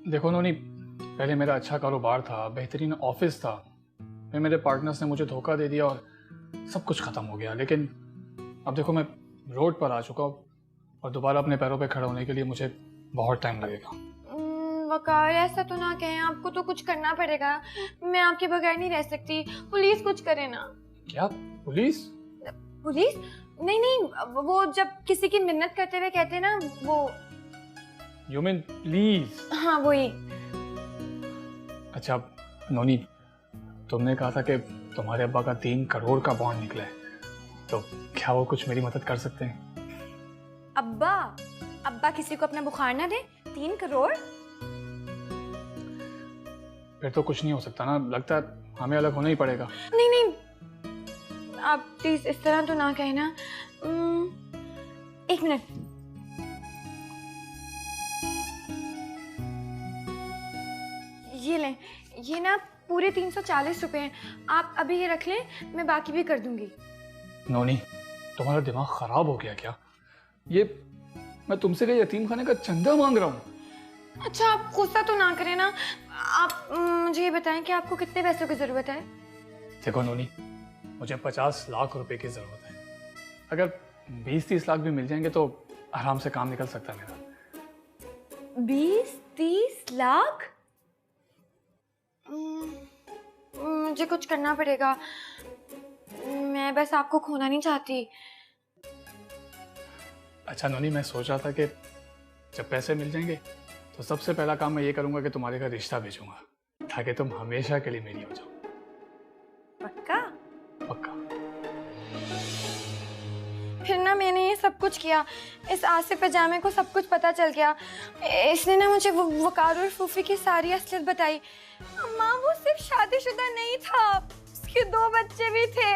देखो नोनी, पहले मेरा अच्छा कारोबार था, बेहतरीन ऑफिस था, फिर मेरे पार्टनर्स ने मुझे धोखा दे दिया और सब कुछ खत्म हो गया। लेकिन अब देखो मैं रोड पर आ चुका हूँ और दोबारा अपने पैरों पे खड़ा होने के लिए मुझे बहुत टाइम लगेगा। वकार ऐसा तो ना कहें, आपको तो कुछ करना पड़ेगा। मैं आपके बगैर नहीं रह सकती। पुलिस कुछ करे ना। क्या पुलिस? पुलिस? नहीं नहीं, वो जब किसी की मिन्नत करते हुए कहते हैं ना वो। You mean please? हाँ वही। अच्छा नोनी, तुमने कहा था कि तुम्हारे अब्बा का 3 करोड़ का बॉन्ड निकला है, तो क्या वो कुछ मेरी मदद कर सकते हैं? अब्बा? अब्बा किसी को अपना बुखार ना दे? 3 करोड़? फिर तो कुछ नहीं हो सकता ना, लगता है हमें अलग होना ही पड़ेगा। नहीं नहीं, आप प्लीज इस तरह तो ना कहना। 1 मिनट। ये लें, ये ना पूरे 340 रुपए हैं। आप अभी ये रख लें, मैं बाकी भी कर दूंगी। नोनी, तुम्हारा दिमाग खराब हो गया क्या? ये मैं तुमसे क्या यतीम खाने का चंदा मांग रहा हूँ? अच्छा आप गुस्सा तो ना करें ना। आप मुझे ये बताएं कि आपको कितने पैसों की जरूरत है? देखो नोनी, मुझे 50 लाख रुपए की जरूरत है। अगर 20-30 लाख भी मिल जाएंगे तो आराम से काम निकल सकता है मेरा। 20-30 लाख? मुझे कुछ करना पड़ेगा। मैं बस आपको खोना नहीं चाहती। अच्छा नोनी, मैं सोच रहा था कि जब पैसे मिल जाएंगे तो सबसे पहला काम मैं ये करूंगा कि तुम्हारे घर रिश्ता भेजूंगा, ताकि तुम हमेशा के लिए मेरी हो जाओ। पक्का? पक्का। फिर ना मैंने ये सब कुछ किया, इस आसिफ पजामे को सब कुछ पता चल गया। इसने ना मुझे वकार और फूफी की सारी असलियत बताई। अम्मा वो सिर्फ शादीशुदा नहीं था, उसके 2 बच्चे भी थे।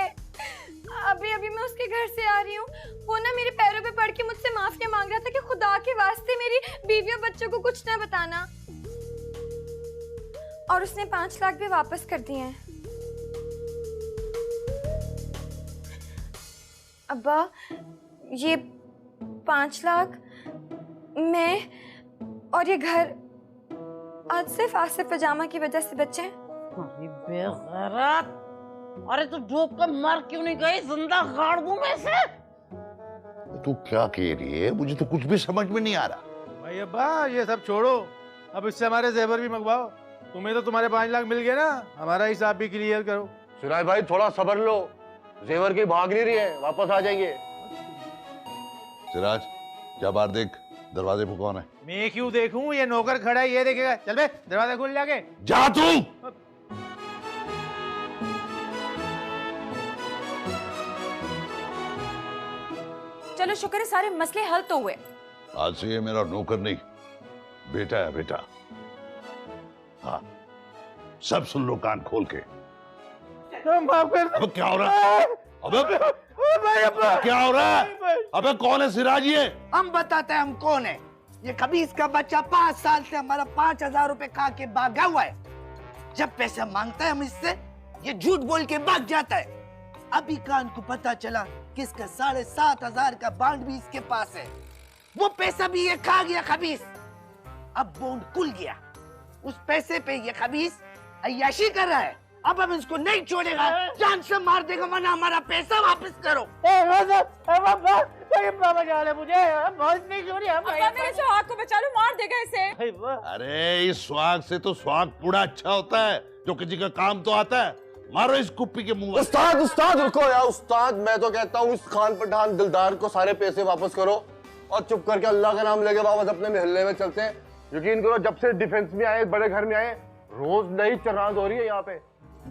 अभी अभी मैं उसके घर से आ रही हूँ। वो ना मेरे पैरों पे पड़ के मुझसे माफिया मांग रहा था कि खुदा के वास्ते मेरी बीवी और बच्चों को कुछ ना बताना। और उसने 5 लाख भी वापस कर दिए हैं। अब्बा ये 5 लाख मैं और ये घर आज सिर्फ आसिफ पजामा की वजह से बचे हैं। अरे बेगैरत! अरे तू डूब कर मर क्यों नहीं गई? जिंदा गाड़ दूं मैं इसे। तू क्या कह रही है? मुझे तो कुछ भी समझ में नहीं आ रहा। भाई अब्बा ये सब छोड़ो, अब इससे हमारे जेवर भी मंगवाओ। तुम्हें तो तुम्हारे 5 लाख मिल गए ना, हमारा हिसाब भी क्लियर करो। सिराज भाई थोड़ा सब्र लो, जेवर की भाग नहीं रही है, वापस आ जाएंगे। सिराज जा बाहर देख, दरवाजे पर कौन है? मैं क्यों देखूं? ये नौकर खड़ा है, ये देखेगा। चल बे, दरवाजा खोल जाके। जा तू। चलो शुक्र है सारे मसले हल तो हुए। आज से ये मेरा नौकर नहीं, बेटा है बेटा। हाँ, सब सुन लो कान खोल के। अब क्या हो रहा है? अबे क्या हो रहा है? अबे कौन है सिराज ये? हम बताते हैं हम कौन है। ये खबीस का बच्चा 5 साल से हमारा 5000 रुपए खा के भागा हुआ है। जब पैसा मांगता है हम इससे, ये झूठ बोल के भाग जाता है। अभी कान को पता चला कि इसका 7,500 का बॉन्ड भी इसके पास है। वो पैसा भी ये खा गया खबीस। अब बॉन्ड खुल गया, उस पैसे पे ये खबीस अय्याशी कर रहा है। अब हम इसको नहीं छोड़ेगा, जान से मार देगा, वरना हमारा पैसा वापस करो। मेरे सुहाग को बचा लो, मार देगा इसे। अरे इस सुहाग से तो सुहाग पूरा अच्छा होता है, जो किसी का काम तो आता है। मारो इस कुप्पी के मुंह। उस्ताद रुको यार उस्ताद, मैं तो कहता हूँ इस खान पठान दिलदार को सारे पैसे वापस करो और चुप करके अल्लाह का नाम लेके वापस अपने मोहल्ले में चलते हैं। यकीन करो जब से डिफेंस में आए, बड़े घर में आए, रोज नई चरांद हो रही है यहाँ पे।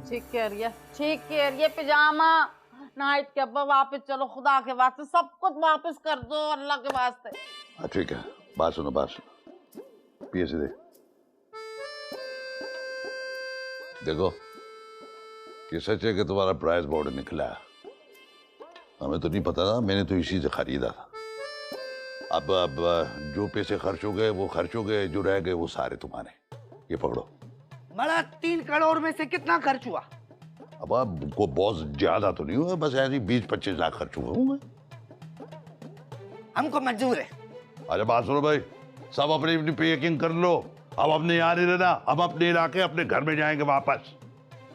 ठीक कह रही है पिजामा। नाइट के अब्बा वापस चलो, खुदा के वास्ते सब कुछ वापस कर दो, अल्लाह के वास्ते। ठीक है, बात सुनो पीछे देखो कि सच है कि तुम्हारा प्राइस बोर्ड निकला है। हमें तो नहीं पता था, मैंने तो इसी से खरीदा था। अब जो पैसे खर्च हो गए वो खर्च हो गए, जो रह गए वो सारे तुम्हारे। ये पकड़ो। बड़ा 3 करोड़ में से कितना खर्च हुआ? अब को बहुत ज्यादा तो नहीं हुआ, बस ऐसे 20-25 लाख खर्च हुए होंगे। हमको मंजूर है। अरे बात सुनो भाई, सब अपनी अपनी पे यकीन कर लो। अब अपने यहाँ नहीं रहना, हम अपने इलाके अपने घर में जाएंगे वापस।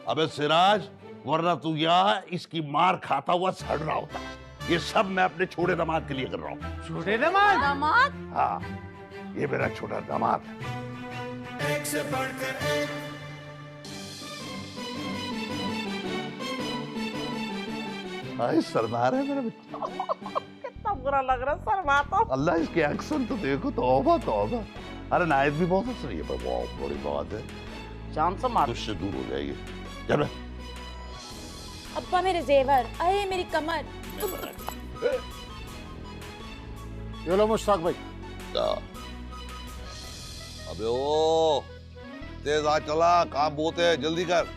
अबे सिराज, वरना तू यहाँ इसकी मार खाता हुआ सड़ रहा होता। ये सब मैं अपने छोटे दामाद के लिए कर रहा हूँ। छोटे दामाद? हाँ, ये मेरा छोटा दामाद है। एक से बढ़कर एक। भाई सरदार है मेरा बच्चा। कितना बुरा लग रहा है शर्माता। अल्लाह इसके एक्शन तो देखो, तौबा तौबा। अरे नायत भी बहुत हंस रही है, पर बहुत बड़ी बात है। जान से मार, तुझसे दूर हो जाएगी। चल अब्बा मेरे जेवर, अरे मेरी कमर। ये लो मुश्ताक भाई। अबे ओ तेज आ, चला, काम बहुत है, जल्दी कर।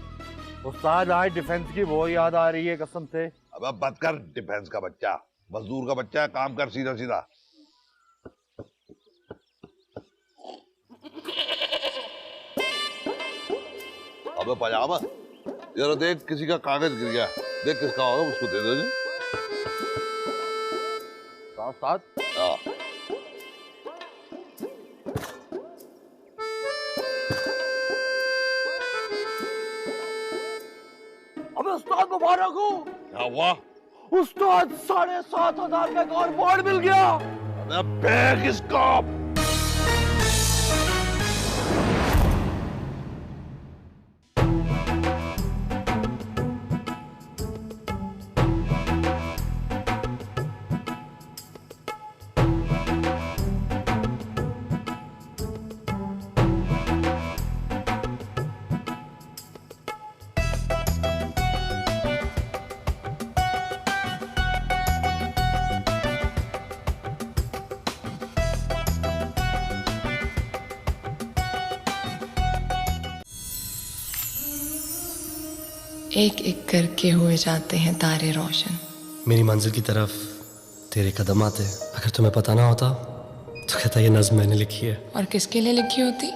उस्ताद आज डिफेंस की वो याद आ रही है कसम से। अब मत कर, डिफेंस का बच्चा, मजदूर का बच्चा है, काम कर सीधा सीधा। अबे पजामा, जरा देख किसी का कागज गिर गया, देख किसका होगा, उसको दे दो। साथ अबे उस्ताद मुबारक हो। क्या हुआ? उस्ताद 7,500 का एक और बॉन्ड मिल गया। अबे बैग इसका। एक एक करके हुए जाते हैं तारे रोशन। मेरी मंजिल की तरफ तेरे कदम आते। अगर तुम्हें पता ना होता तो कहता ये नज़्म मैंने लिखी है। और किसके लिए लिखी होती?